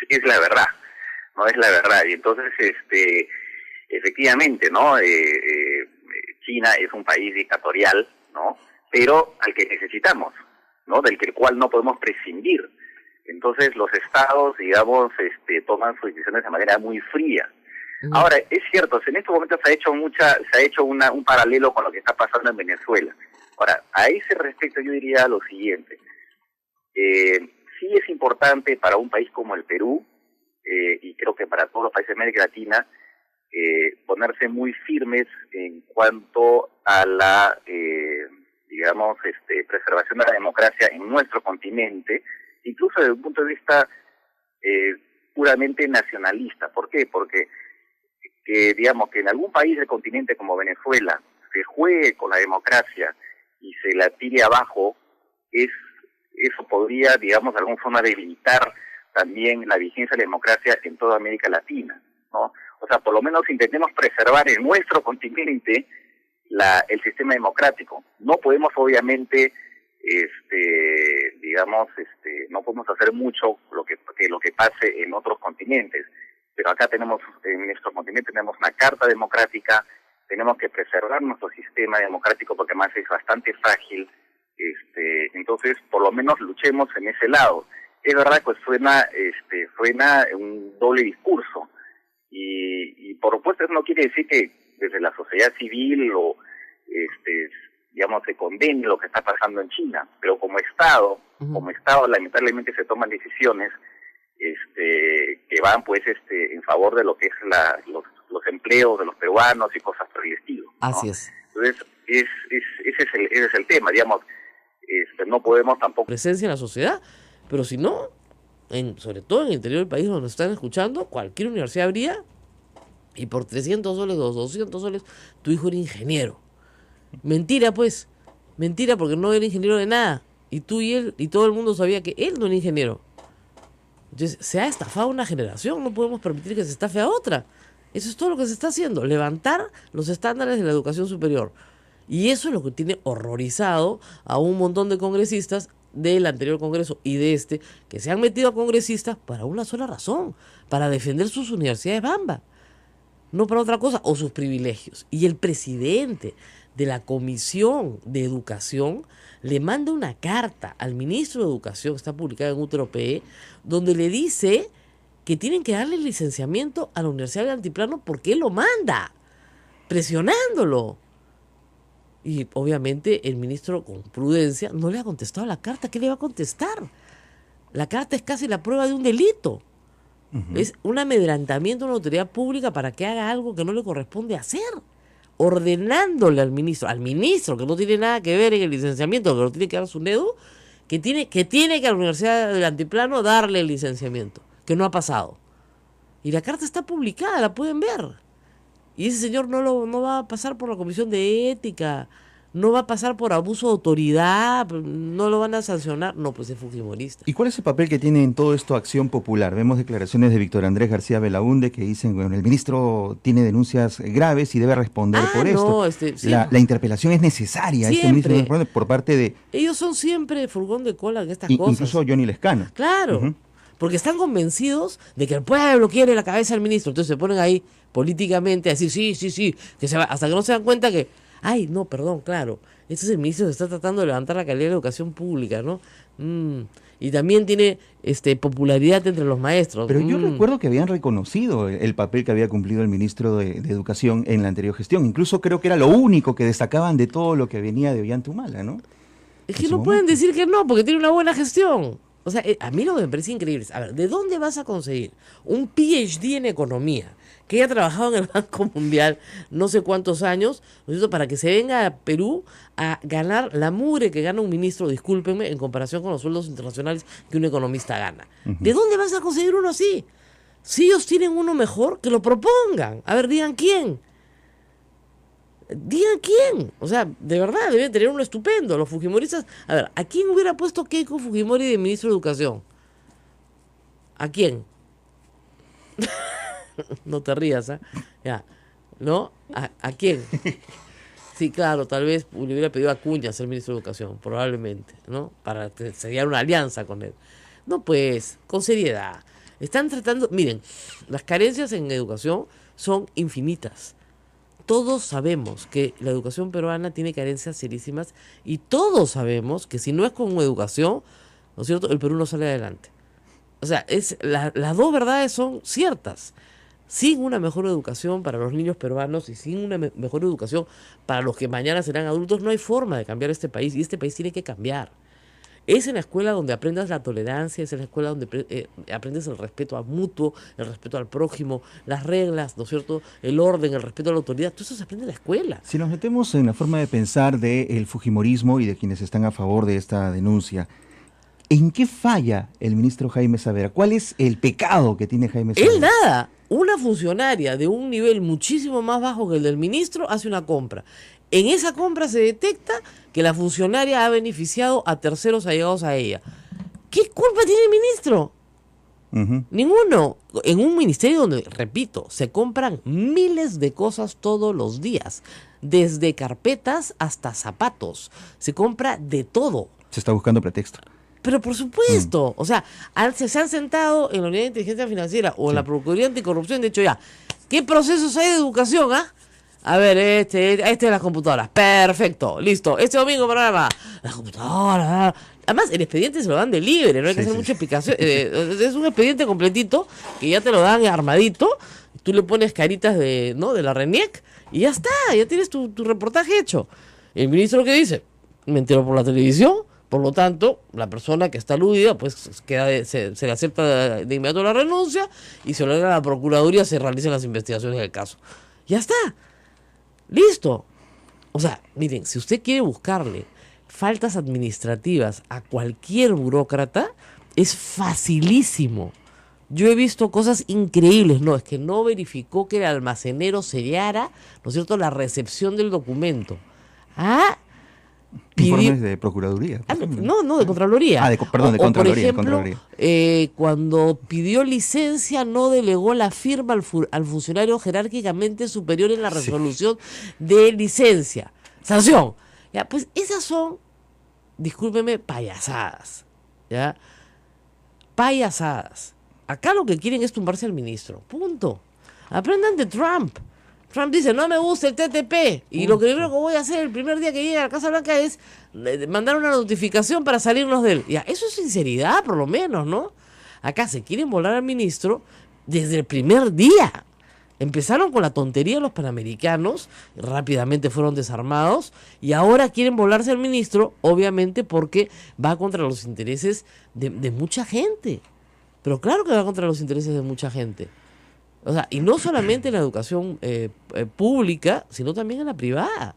Es la verdad, ¿no? Es la verdad. Y entonces, efectivamente, ¿no? China es un país dictatorial, ¿no? Pero al que necesitamos, ¿no? Del cual no podemos prescindir. Entonces los estados, digamos, toman sus decisiones de manera muy fría. Ahora, es cierto, en estos momentos se ha hecho un paralelo con lo que está pasando en Venezuela. Ahora, a ese respecto yo diría lo siguiente. Sí es importante para un país como el Perú, y creo que para todos los países de América Latina, ponerse muy firmes en cuanto a la, digamos, preservación de la democracia en nuestro continente, incluso desde un punto de vista puramente nacionalista. ¿Por qué? Porque digamos que en algún país del continente como Venezuela se juegue con la democracia y se la tire abajo, eso podría, digamos, de alguna forma debilitar también la vigencia de la democracia en toda América Latina, ¿no? O sea, por lo menos intentemos preservar en nuestro continente el sistema democrático. No podemos, obviamente, digamos, no podemos hacer mucho lo que pase en otros continentes, pero acá en nuestro continente tenemos una carta democrática, tenemos que preservar nuestro sistema democrático porque además es bastante frágil, entonces por lo menos luchemos en ese lado. Es verdad que suena un doble discurso, y por supuesto eso no quiere decir que desde la sociedad civil digamos, se condene lo que está pasando en China, pero como Estado lamentablemente se toman decisiones que van pues en favor de lo que es los empleos de los peruanos y cosas por el estilo, ¿no? Así es. Entonces, ese es el tema, digamos. No podemos tampoco... Presencia en la sociedad, pero si no, sobre todo en el interior del país donde nos están escuchando, cualquier universidad habría, y por 300 soles o 200 soles, tu hijo era ingeniero. Mentira, pues. Mentira, porque no era ingeniero de nada. Y tú y él, y todo el mundo sabía que él no era ingeniero. Entonces, se ha estafado una generación, no podemos permitir que se estafe a otra. Eso es todo lo que se está haciendo, levantar los estándares de la educación superior. Y eso es lo que tiene horrorizado a un montón de congresistas del anterior Congreso y de este, que se han metido a congresistas para una sola razón, para defender sus universidades bamba, no para otra cosa, o sus privilegios. Y el presidente de la Comisión de Educación le manda una carta al ministro de Educación, que está publicada en Útero PE, donde le dice que tienen que darle el licenciamiento a la Universidad del Altiplano porque él lo manda, presionándolo. Y obviamente el ministro, con prudencia, no le ha contestado la carta. ¿Qué le va a contestar? La carta es casi la prueba de un delito. Es un amedrentamiento de una autoridad pública para que haga algo que no le corresponde hacer, ordenándole al ministro que no tiene nada que ver en el licenciamiento, que lo tiene que dar SUNEDU, que tiene que a la Universidad del Altiplano darle el licenciamiento, que no ha pasado. Y la carta está publicada, la pueden ver. Y ese señor no va a pasar por la Comisión de Ética, no va a pasar por abuso de autoridad, no lo van a sancionar. No, pues es fujimorista. ¿Y cuál es el papel que tiene en todo esto Acción Popular? Vemos declaraciones de Víctor Andrés García Belaúnde que dicen, bueno, el ministro tiene denuncias graves y debe responder por esto. La interpelación es necesaria. Siempre. Este ministro responde por parte de... Ellos son siempre furgón de cola en estas cosas. Incluso Johnny Lescano. Claro, porque están convencidos de que el pueblo quiere la cabeza del ministro. Entonces se ponen ahí políticamente a decir sí, que se va, hasta que no se dan cuenta que, ay, no, perdón, claro, este es el ministro que está tratando de levantar la calidad de la educación pública, ¿no? Y también tiene popularidad entre los maestros. Pero yo recuerdo que habían reconocido el papel que había cumplido el ministro de Educación en la anterior gestión. Incluso creo que era lo único que destacaban de todo lo que venía de Ollantumala, ¿no? Es que no pueden decir que no, porque tiene una buena gestión. O sea, a mí lo que me parece increíble es, a ver, ¿de dónde vas a conseguir un PhD en economía que haya trabajado en el Banco Mundial no sé cuántos años, ¿no es cierto?, para que se venga a Perú a ganar la mugre que gana un ministro, discúlpenme, en comparación con los sueldos internacionales que un economista gana? ¿De dónde vas a conseguir uno así? Si ellos tienen uno mejor, que lo propongan. A ver, digan quién. Digan quién. O sea, de verdad, deben tener uno estupendo. Los fujimoristas. A ver, ¿a quién hubiera puesto Keiko Fujimori de ministro de Educación? ¿A quién? No te rías, ¿eh? Ya. ¿No? ¿A quién? Sí, claro, tal vez le hubiera pedido a Acuña ser ministro de Educación, probablemente, ¿no? Para que se diera una alianza con él. No, pues, con seriedad. Están tratando. Miren, las carencias en educación son infinitas. Todos sabemos que la educación peruana tiene carencias serísimas y todos sabemos que si no es con educación, ¿no es cierto?, el Perú no sale adelante. O sea, las dos verdades son ciertas. Sin una mejor educación para los niños peruanos y sin una mejor educación para los que mañana serán adultos, no hay forma de cambiar este país, y este país tiene que cambiar. Es en la escuela donde aprendas la tolerancia, es en la escuela donde aprendes el respeto a mutuo, el respeto al prójimo, las reglas, ¿no es cierto?, el orden, el respeto a la autoridad. Todo eso se aprende en la escuela. Si nos metemos en la forma de pensar del fujimorismo y de quienes están a favor de esta denuncia, ¿en qué falla el ministro Jaime Saavedra? ¿Cuál es el pecado que tiene Jaime Saavedra? Él nada. Una funcionaria de un nivel muchísimo más bajo que el del ministro hace una compra. En esa compra se detecta que la funcionaria ha beneficiado a terceros allegados a ella. ¿Qué culpa tiene el ministro? Ninguno. En un ministerio donde, repito, se compran miles de cosas todos los días, desde carpetas hasta zapatos. Se compra de todo. Se está buscando pretexto. Pero por supuesto, o sea, se han sentado en la Unidad de Inteligencia Financiera o en la Procuraduría Anticorrupción, de hecho ya, ¿qué procesos hay de educación, A ver, este de las computadoras, perfecto, listo, este domingo programa, las computadoras, además el expediente se lo dan de libre, no hay que hacer mucha explicación, es un expediente completito que ya te lo dan armadito, tú le pones caritas de la RENIEC y ya está, ya tienes tu reportaje hecho. El ministro, ¿qué dice? Me entero por la televisión. Por lo tanto, la persona que está aludida, pues se le acepta de inmediato la renuncia y se lo ordena a la Procuraduría, se realizan las investigaciones del caso. Ya está. Listo. O sea, miren, si usted quiere buscarle faltas administrativas a cualquier burócrata, es facilísimo. Yo he visto cosas increíbles. No, es que no verificó que el almacenero sellara, ¿no es cierto?, la recepción del documento. Informes de Procuraduría. No, de Contraloría. De Contraloría. Por ejemplo, Contraloría. Cuando pidió licencia, no delegó la firma al funcionario jerárquicamente superior en la resolución de licencia. Sanción. Ya, pues esas son, discúlpeme, payasadas. ¿Ya? Payasadas. Acá lo que quieren es tumbarse al ministro. Punto. Aprendan de Trump. Trump dice, no me gusta el TTP. Y lo primero que voy a hacer el primer día que llegue a la Casa Blanca es mandar una notificación para salirnos de él. Ya, eso es sinceridad, por lo menos, ¿no? Acá se quieren volar al ministro desde el primer día. Empezaron con la tontería de los panamericanos, rápidamente fueron desarmados, y ahora quieren volarse al ministro, obviamente porque va contra los intereses de mucha gente. Pero claro que va contra los intereses de mucha gente. O sea, y no solamente en la educación pública, sino también en la privada.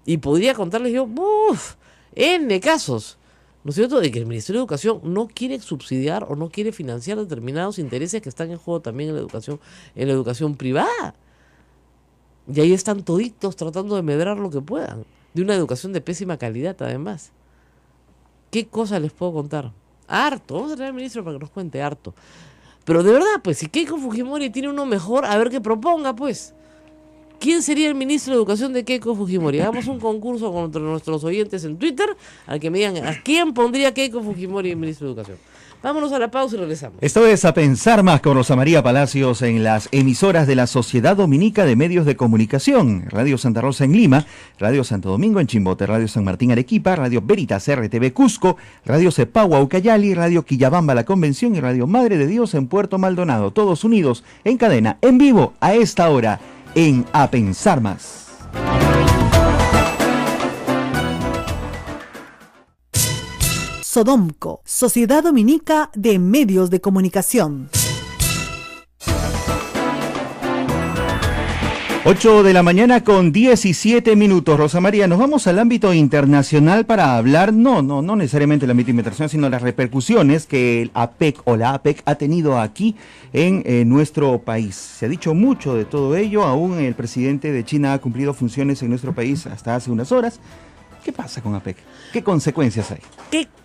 Y podría contarles yo, N casos, ¿no es cierto?, de que el Ministerio de Educación no quiere subsidiar o no quiere financiar determinados intereses que están en juego también en la educación privada. Y ahí están toditos tratando de medrar lo que puedan, de una educación de pésima calidad además. ¿Qué cosa les puedo contar? Harto, vamos a traer al ministro para que nos cuente harto. Pero de verdad, pues, si Keiko Fujimori tiene uno mejor, a ver qué proponga, pues. ¿Quién sería el ministro de Educación de Keiko Fujimori? Hagamos un concurso contra nuestros oyentes en Twitter, al que me digan a quién pondría Keiko Fujimori el ministro de Educación. Vámonos a la pausa y regresamos. Esto es A Pensar Más con Rosa María Palacios en las emisoras de la Sociedad Dominica de Medios de Comunicación. Radio Santa Rosa en Lima, Radio Santo Domingo en Chimbote, Radio San Martín Arequipa, Radio Veritas RTV Cusco, Radio Cepagua Ucayali, Radio Quillabamba La Convención y Radio Madre de Dios en Puerto Maldonado. Todos unidos en cadena, en vivo, a esta hora, en A Pensar Más. Sodomco, Sociedad Dominica de Medios de Comunicación. 8 de la mañana con 17 minutos. Rosa María, nos vamos al ámbito internacional para hablar, no necesariamente el ámbito internacional, sino las repercusiones que el APEC o la APEC ha tenido aquí en nuestro país. Se ha dicho mucho de todo ello, aún el presidente de China ha cumplido funciones en nuestro país hasta hace unas horas. ¿Qué pasa con APEC? ¿Qué consecuencias hay?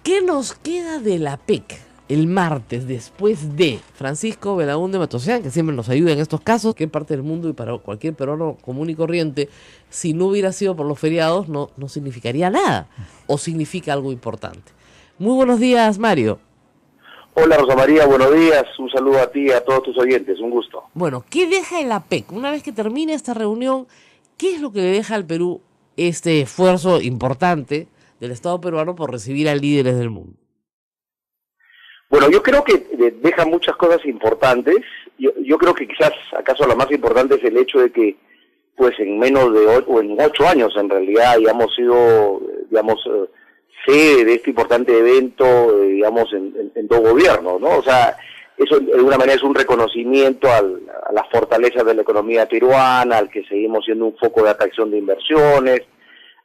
¿Qué nos queda de la APEC el martes después de Francisco Belaúnde Matosyan, que siempre nos ayuda en estos casos? ¿Qué parte del mundo y para cualquier peruano común y corriente, si no hubiera sido por los feriados, no significaría nada? ¿O significa algo importante? Muy buenos días, Mario. Hola, Rosa María, buenos días. Un saludo a ti y a todos tus oyentes. Un gusto. Bueno, ¿qué deja el APEC? Una vez que termine esta reunión, ¿qué es lo que le deja al Perú este esfuerzo importante del Estado peruano por recibir a líderes del mundo? Bueno, yo creo que deja muchas cosas importantes. Yo creo que quizás, acaso la más importante es el hecho de que, pues en menos de 8 años en realidad, hayamos sido, sede de este importante evento, en dos gobiernos, ¿no? O sea, eso de alguna manera es un reconocimiento a las fortalezas de la economía peruana, al que seguimos siendo un foco de atracción de inversiones,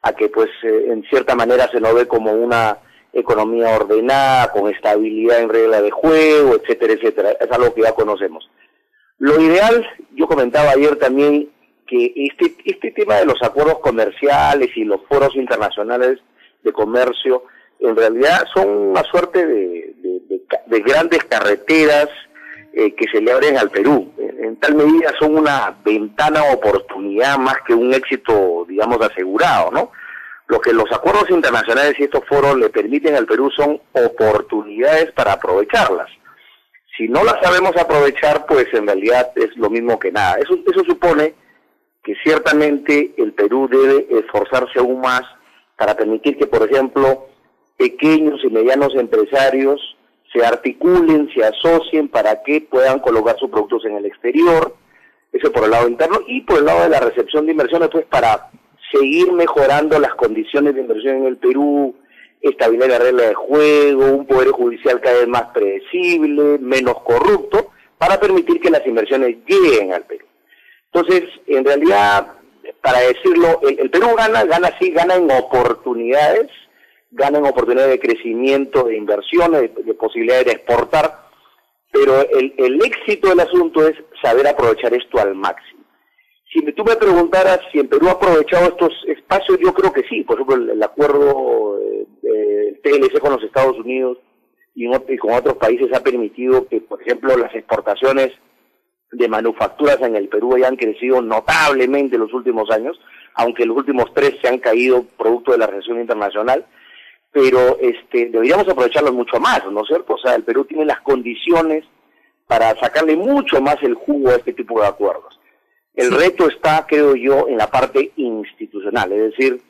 a que pues en cierta manera se nos ve como una economía ordenada, con estabilidad en regla de juego, etcétera, etcétera. Es algo que ya conocemos. Lo ideal, yo comentaba ayer también, que este tema de los acuerdos comerciales y los foros internacionales de comercio, en realidad son una suerte de grandes carreteras que se le abren al Perú. En tal medida son una ventana de oportunidad más que un éxito, asegurado, ¿no? Lo que los acuerdos internacionales y estos foros le permiten al Perú son oportunidades para aprovecharlas. Si no las sabemos aprovechar, pues en realidad es lo mismo que nada. Eso supone que ciertamente el Perú debe esforzarse aún más para permitir que, por ejemplo, pequeños y medianos empresarios se articulen, se asocien para que puedan colocar sus productos en el exterior, eso por el lado interno, y por el lado de la recepción de inversiones, pues para seguir mejorando las condiciones de inversión en el Perú, estabilidad de la regla de juego, un poder judicial cada vez más predecible, menos corrupto, para permitir que las inversiones lleguen al Perú. Entonces, en realidad, para decirlo, el Perú gana en oportunidades, gana en oportunidades de crecimiento, de inversiones, de posibilidades de exportar, pero el éxito del asunto es saber aprovechar esto al máximo. Si tú me preguntaras si el Perú ha aprovechado estos espacios, yo creo que sí. Por ejemplo, el acuerdo del TLC con los Estados Unidos y con otros países ha permitido que, por ejemplo, las exportaciones de manufacturas en el Perú hayan crecido notablemente en los últimos años, aunque los últimos 3 se han caído producto de la recesión internacional, pero deberíamos aprovecharlos mucho más, ¿no es cierto? O sea, el Perú tiene las condiciones para sacarle mucho más el jugo a este tipo de acuerdos. El reto está, creo yo, en la parte institucional, es decir,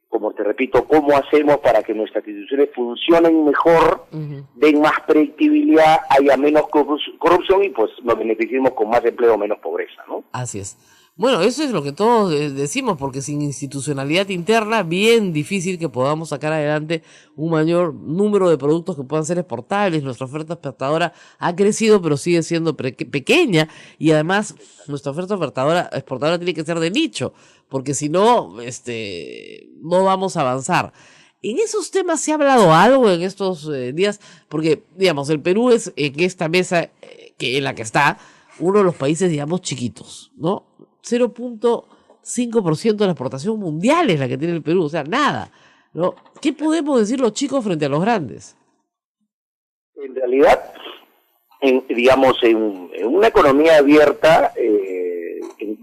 como te repito, cómo hacemos para que nuestras instituciones funcionen mejor, den más predictibilidad, haya menos corrupción y pues nos beneficiemos con más empleo, menos pobreza, ¿no? Así es. Bueno, eso es lo que todos decimos, porque sin institucionalidad interna, bien difícil que podamos sacar adelante un mayor número de productos que puedan ser exportables. Nuestra oferta exportadora ha crecido, pero sigue siendo pequeña, y además nuestra oferta exportadora tiene que ser de nicho, porque si no, no vamos a avanzar. En esos temas se ha hablado algo en estos días, porque, digamos, el Perú es en esta mesa en la que está uno de los países, digamos, chiquitos, ¿no? 0.5% de la exportación mundial es la que tiene el Perú, o sea, nada, ¿no? ¿Qué podemos decir los chicos frente a los grandes? En realidad, en una economía abierta,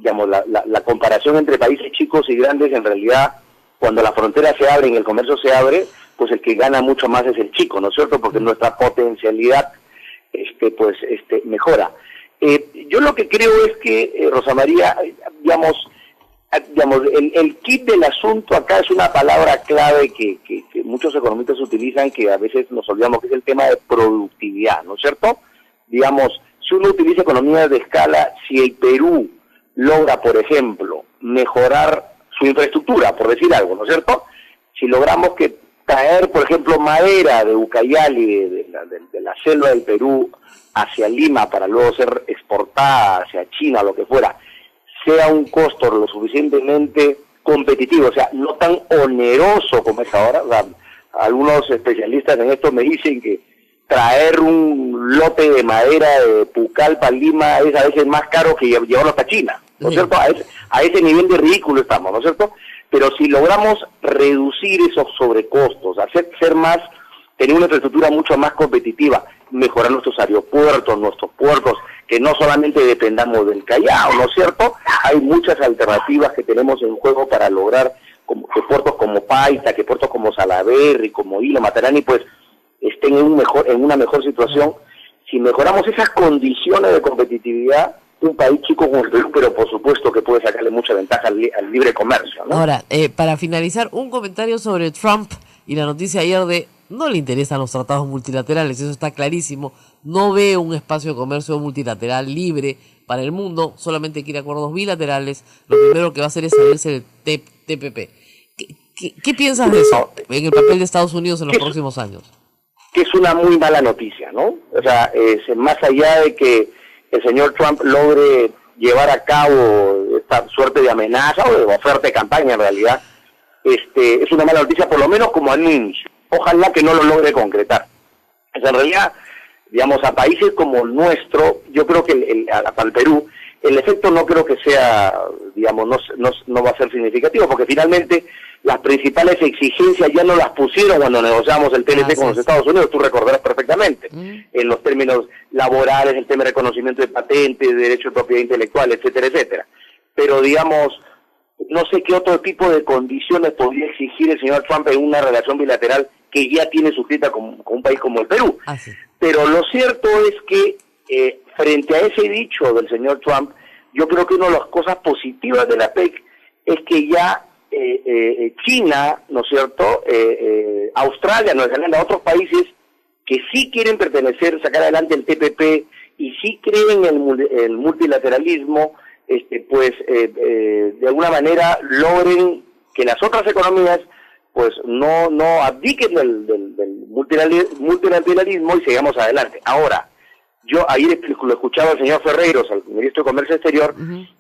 la comparación entre países chicos y grandes, en realidad, cuando las fronteras se abren, el comercio se abre, pues el que gana mucho más es el chico, ¿no es cierto? Porque nuestra potencialidad, mejora. Yo lo que creo es que, Rosa María, el kit del asunto acá es una palabra clave que muchos economistas utilizan, que a veces nos olvidamos, que es el tema de productividad, ¿no es cierto? Digamos, si uno utiliza economías de escala, si el Perú logra, por ejemplo, mejorar su infraestructura, por decir algo, ¿no es cierto? Si logramos que traer, por ejemplo, madera de Ucayali, de la selva del Perú, hacia Lima para luego ser exportada hacia China, lo que fuera, sea un costo lo suficientemente competitivo, o sea, no tan oneroso como es ahora. O sea, algunos especialistas en esto me dicen que traer un lote de madera de Pucallpa a Lima es a veces más caro que llevarlo hasta China, ¿no es cierto? A ese nivel de ridículo estamos, ¿no es cierto? Pero si logramos reducir esos sobrecostos, tener una infraestructura mucho más competitiva, mejorar nuestros aeropuertos, nuestros puertos, que no solamente dependamos del Callao, ¿no es cierto? Hay muchas alternativas que tenemos en juego para lograr que puertos como Paita, que puertos como Salaberry, como Hilo, Matarani, pues estén en una mejor situación. Si mejoramos esas condiciones de competitividad, un país chico como el Perú, pero por supuesto que puede sacarle mucha ventaja al libre comercio, ¿no? Ahora, para finalizar, un comentario sobre Trump y la noticia ayer de no le interesan los tratados multilaterales, eso está clarísimo, no ve un espacio de comercio multilateral libre para el mundo, solamente quiere acuerdos bilaterales, lo primero que va a hacer es salirse del TPP. ¿Qué piensas de eso en el papel de Estados Unidos en los próximos años? Que es una muy mala noticia, ¿no? O sea, más allá de que el señor Trump logre llevar a cabo esta suerte de amenaza o de oferta de campaña en realidad, es una mala noticia por lo menos como anuncio. Ojalá que no lo logre concretar. O sea, en realidad, digamos, a países como el nuestro, yo creo que para el Perú, el efecto no creo que sea, digamos, no va a ser significativo, porque finalmente las principales exigencias ya no las pusieron cuando negociamos el TLC con los Estados Unidos, tú recordarás perfectamente, en los términos laborales, el tema de reconocimiento de patentes, de derecho de propiedad intelectual, etcétera, etcétera. Pero, digamos, no sé qué otro tipo de condiciones podría exigir el señor Trump en una relación bilateral que ya tiene suscrita con un país como el Perú. Pero lo cierto es que frente a ese dicho del señor Trump, yo creo que una de las cosas positivas de la PEC es que ya China, ¿no es cierto?, Australia, Nueva Zelanda, otros países que sí quieren sacar adelante el TPP y sí creen en el multilateralismo, de alguna manera logren que las otras economías pues no abdiquen del multilateralismo y sigamos adelante. Ahora, yo ayer lo escuchaba al señor Ferreiros, al ministro de Comercio Exterior,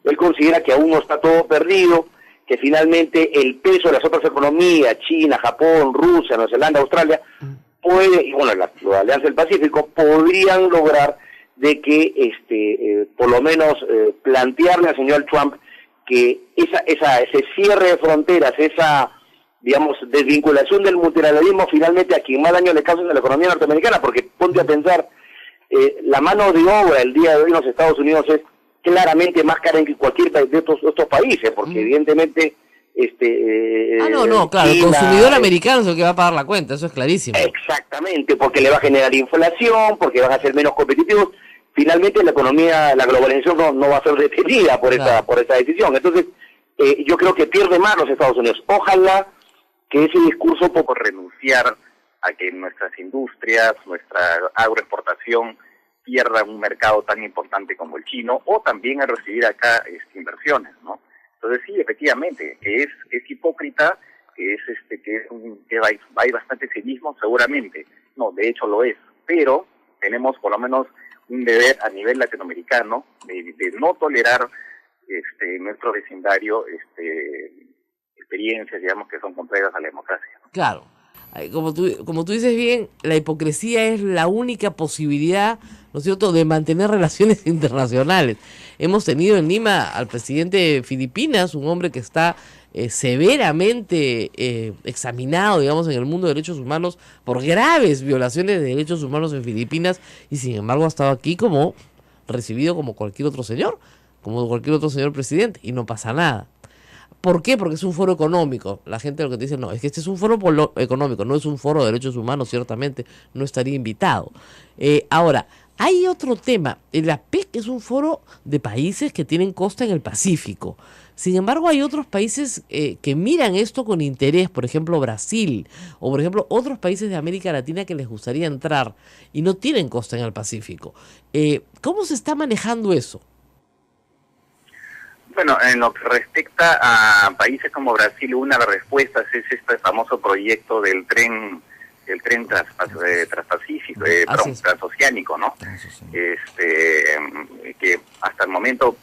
él considera que aún no está todo perdido, que finalmente el peso de las otras economías, China, Japón, Rusia, Nueva Zelanda, Australia, puede, y bueno, la Alianza del Pacífico, podrían lograr de que, por lo menos, plantearle al señor Trump que ese cierre de fronteras, esa, digamos, desvinculación del multilateralismo, finalmente a quien más daño le causa en la economía norteamericana, porque ponte a pensar, la mano de obra el día de hoy en los Estados Unidos es claramente más cara que cualquier país de estos países, porque evidentemente claro, el consumidor americano es el que va a pagar la cuenta, eso es clarísimo. Exactamente, porque le va a generar inflación, porque van a ser menos competitivos. Finalmente la economía, la globalización no va a ser detenida por esa decisión. Entonces, yo creo que pierde más los Estados Unidos. Ojalá que ese discurso poco renunciar a que nuestras industrias, nuestra agroexportación pierdan un mercado tan importante como el chino, o también a recibir acá inversiones, ¿no? Entonces sí, efectivamente, es hipócrita, que hay bastante cinismo, seguramente. No, de hecho lo es, pero tenemos por lo menos un deber a nivel latinoamericano de no tolerar en nuestro vecindario experiencias, digamos, que son contrarias a la democracia, ¿no? Claro. Como tú dices bien, la hipocresía es la única posibilidad, ¿no es cierto?, de mantener relaciones internacionales. Hemos tenido en Lima al presidente de Filipinas, un hombre que está severamente examinado, digamos, en el mundo de derechos humanos por graves violaciones de derechos humanos en Filipinas, y sin embargo ha estado aquí recibido como cualquier otro señor presidente, y no pasa nada. ¿Por qué? Porque es un foro económico. La gente lo que te dice, no, es que este es un foro económico, no es un foro de derechos humanos, ciertamente no estaría invitado. Ahora, hay otro tema. La APEC es un foro de países que tienen costa en el Pacífico. Sin embargo, hay otros países que miran esto con interés, por ejemplo Brasil, o por ejemplo otros países de América Latina que les gustaría entrar y no tienen costa en el Pacífico. ¿Cómo se está manejando eso? Bueno, en lo que respecta a países como Brasil, una de las respuestas es este famoso proyecto del tren transpacífico, transoceánico, ¿no? Que hasta el momento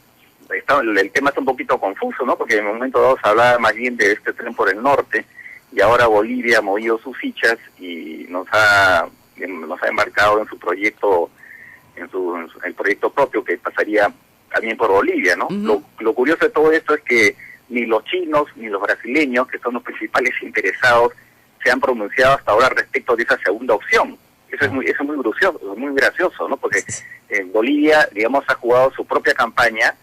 el tema está un poquito confuso, ¿no? Porque en el momento dado se hablaba más bien de este tren por el norte, y ahora Bolivia ha movido sus fichas y nos ha embarcado en su proyecto, el proyecto propio que pasaría también por Bolivia, ¿no? Lo curioso de todo esto es que ni los chinos ni los brasileños, que son los principales interesados, se han pronunciado hasta ahora respecto de esa segunda opción. Eso es muy gracioso, ¿no? Porque Bolivia, digamos, ha jugado su propia campaña,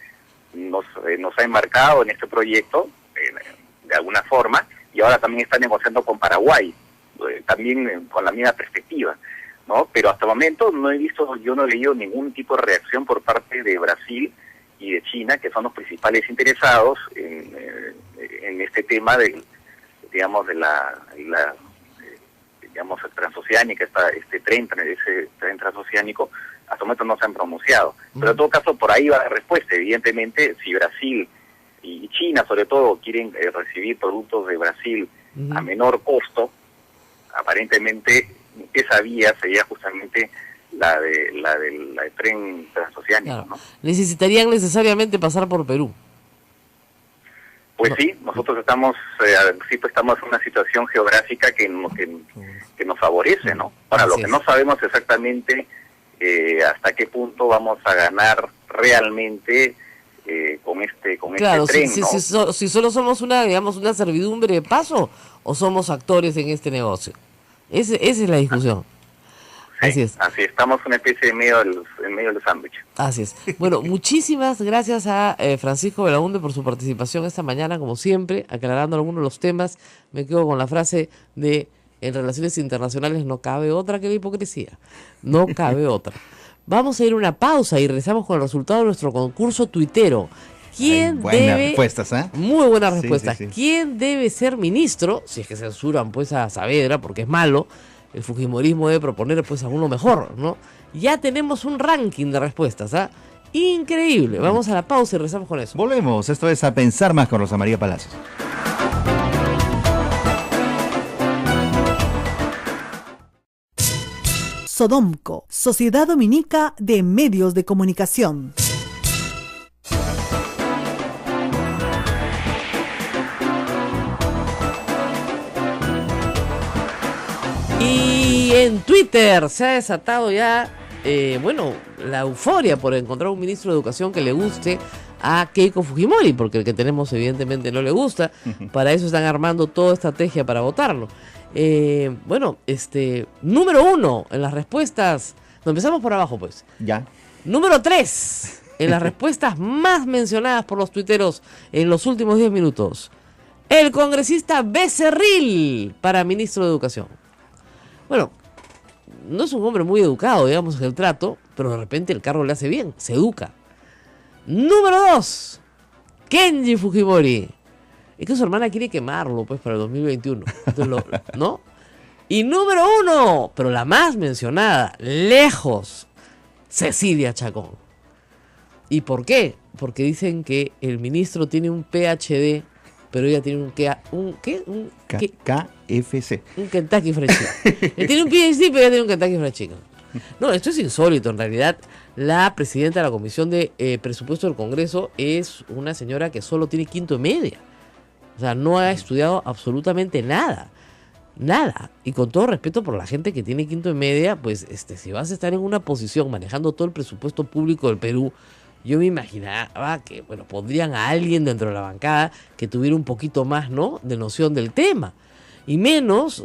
nos ha embarcado en este proyecto de alguna forma, y ahora también está negociando con Paraguay, también con la misma perspectiva, ¿no? Pero hasta el momento yo no he leído ningún tipo de reacción por parte de Brasil y de China, que son los principales interesados en este tema de la transoceánica, ese tren transoceánico. Hasta el momento no se han pronunciado. Pero en todo caso, por ahí va la respuesta. Evidentemente, si Brasil y China, sobre todo, quieren recibir productos de Brasil a menor costo, aparentemente esa vía sería justamente la del tren transoceánico, claro, ¿no? Necesitarían necesariamente pasar por Perú. Pues sí, nosotros estamos en una situación geográfica que nos favorece, ¿no? Ahora, lo que no sabemos exactamente hasta qué punto vamos a ganar realmente con este tren, ¿no? Si solo somos una servidumbre de paso, o somos actores en este negocio. Esa es la discusión. Sí, así estamos una especie en medio del sándwich. Así es. Bueno, muchísimas gracias a Francisco Belaunde por su participación esta mañana, como siempre, aclarando algunos de los temas. Me quedo con la frase de: en relaciones internacionales no cabe otra que la hipocresía. No cabe otra. Vamos a ir a una pausa y regresamos con el resultado de nuestro concurso tuitero. Buenas respuestas, ¿eh? Muy buena respuesta. Sí. ¿Quién debe ser ministro? Si es que censuran pues a Saavedra, porque es malo. El fujimorismo debe proponer pues a uno mejor, ¿no? Ya tenemos un ranking de respuestas, ¿ah? Increíble. Vamos a la pausa y regresamos con eso. Volvemos. Esto es A Pensar Más con Rosa María Palacios. Sodomco, Sociedad Dominica de Medios de Comunicación. Y en Twitter se ha desatado ya, la euforia por encontrar un ministro de Educación que le guste a Keiko Fujimori, porque el que tenemos evidentemente no le gusta. Para eso están armando toda estrategia para votarlo. Número 1 en las respuestas. No, empezamos por abajo, pues. Ya. Número 3 en las respuestas más mencionadas por los tuiteros en los últimos 10 minutos. El congresista Becerril para ministro de Educación. Bueno, no es un hombre muy educado, digamos, en el trato, pero de repente el cargo le hace bien, se educa. Número 2, Kenji Fujimori. Es que su hermana quiere quemarlo, pues, para el 2021. Entonces, ¿no? Y número 1, pero la más mencionada, lejos, Cecilia Chacón. ¿Y por qué? Porque dicen que el ministro tiene un PhD, pero ella tiene un KFC. Un Kentucky Fried Chicken. Él tiene un PhD, pero ella tiene un Kentucky Fried Chicken. No, esto es insólito. En realidad, la presidenta de la Comisión de Presupuesto del Congreso es una señora que solo tiene quinto y media. O sea, no ha estudiado absolutamente nada. Nada. Y con todo respeto por la gente que tiene quinto y media, pues si vas a estar en una posición manejando todo el presupuesto público del Perú, yo me imaginaba que, pondrían a alguien dentro de la bancada que tuviera un poquito más, ¿no?, de noción del tema. Y menos,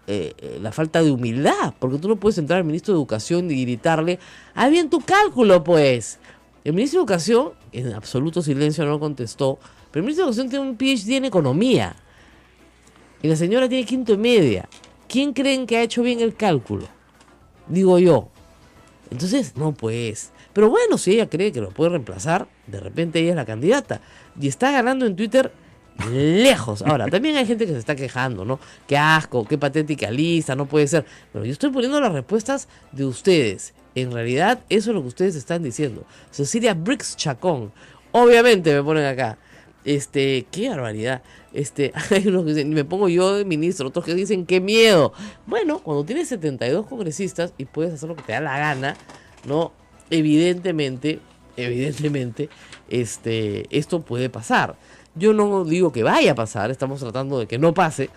la falta de humildad, porque tú no puedes entrar al ministro de Educación y gritarle, ¡ah, bien tu cálculo, pues! El ministro de Educación, en absoluto silencio, no contestó, pero el ministro de Educación tiene un PhD en Economía. Y la señora tiene quinto y media. ¿Quién creen que ha hecho bien el cálculo? Digo yo. Entonces, no, pues. Pero bueno, si ella cree que lo puede reemplazar, de repente ella es la candidata. Y está ganando en Twitter lejos. Ahora, también hay gente que se está quejando, ¿no? Qué asco, qué patética lista, no puede ser. Pero yo estoy poniendo las respuestas de ustedes. En realidad, eso es lo que ustedes están diciendo. Cecilia Briggs Chacón. Obviamente me ponen acá. Qué barbaridad. Hay unos que dicen, me pongo yo de ministro, otros que dicen, qué miedo. Bueno, cuando tienes 72 congresistas y puedes hacer lo que te da la gana, ¿no? Evidentemente, esto puede pasar. Yo no digo que vaya a pasar, estamos tratando de que no pase,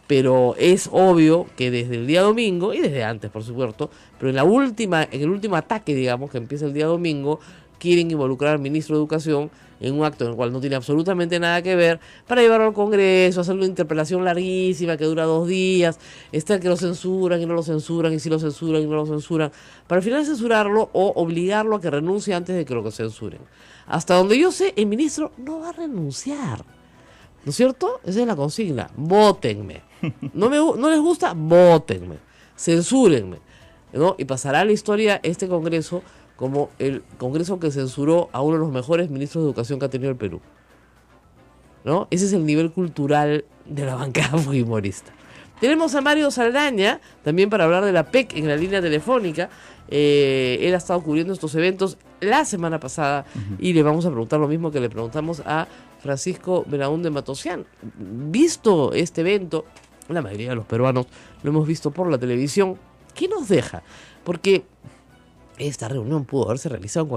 pero es obvio que desde el día domingo, y desde antes, por supuesto, pero en el último ataque, digamos, que empieza el día domingo, quieren involucrar al ministro de Educación en un acto en el cual no tiene absolutamente nada que ver, para llevarlo al Congreso, hacer una interpelación larguísima que dura 2 días, está el que lo censuran y no lo censuran, y si lo censuran y no lo censuran, para al final censurarlo o obligarlo a que renuncie antes de que lo censuren. Hasta donde yo sé, el ministro no va a renunciar, ¿no es cierto? Esa es la consigna, vótenme. No les gusta, vótenme, censúrenme, ¿no? Y pasará a la historia este Congreso como el Congreso que censuró a uno de los mejores ministros de Educación que ha tenido el Perú, ¿no? Ese es el nivel cultural de la bancada fujimorista. Tenemos a Mario Saldaña, también para hablar de la PEC en la línea telefónica. Él ha estado cubriendo estos eventos la semana pasada y le vamos a preguntar lo mismo que le preguntamos a Francisco Belaúnde Matosian. Visto este evento, la mayoría de los peruanos lo hemos visto por la televisión. ¿Qué nos deja? Porque esta reunión pudo haberse realizado en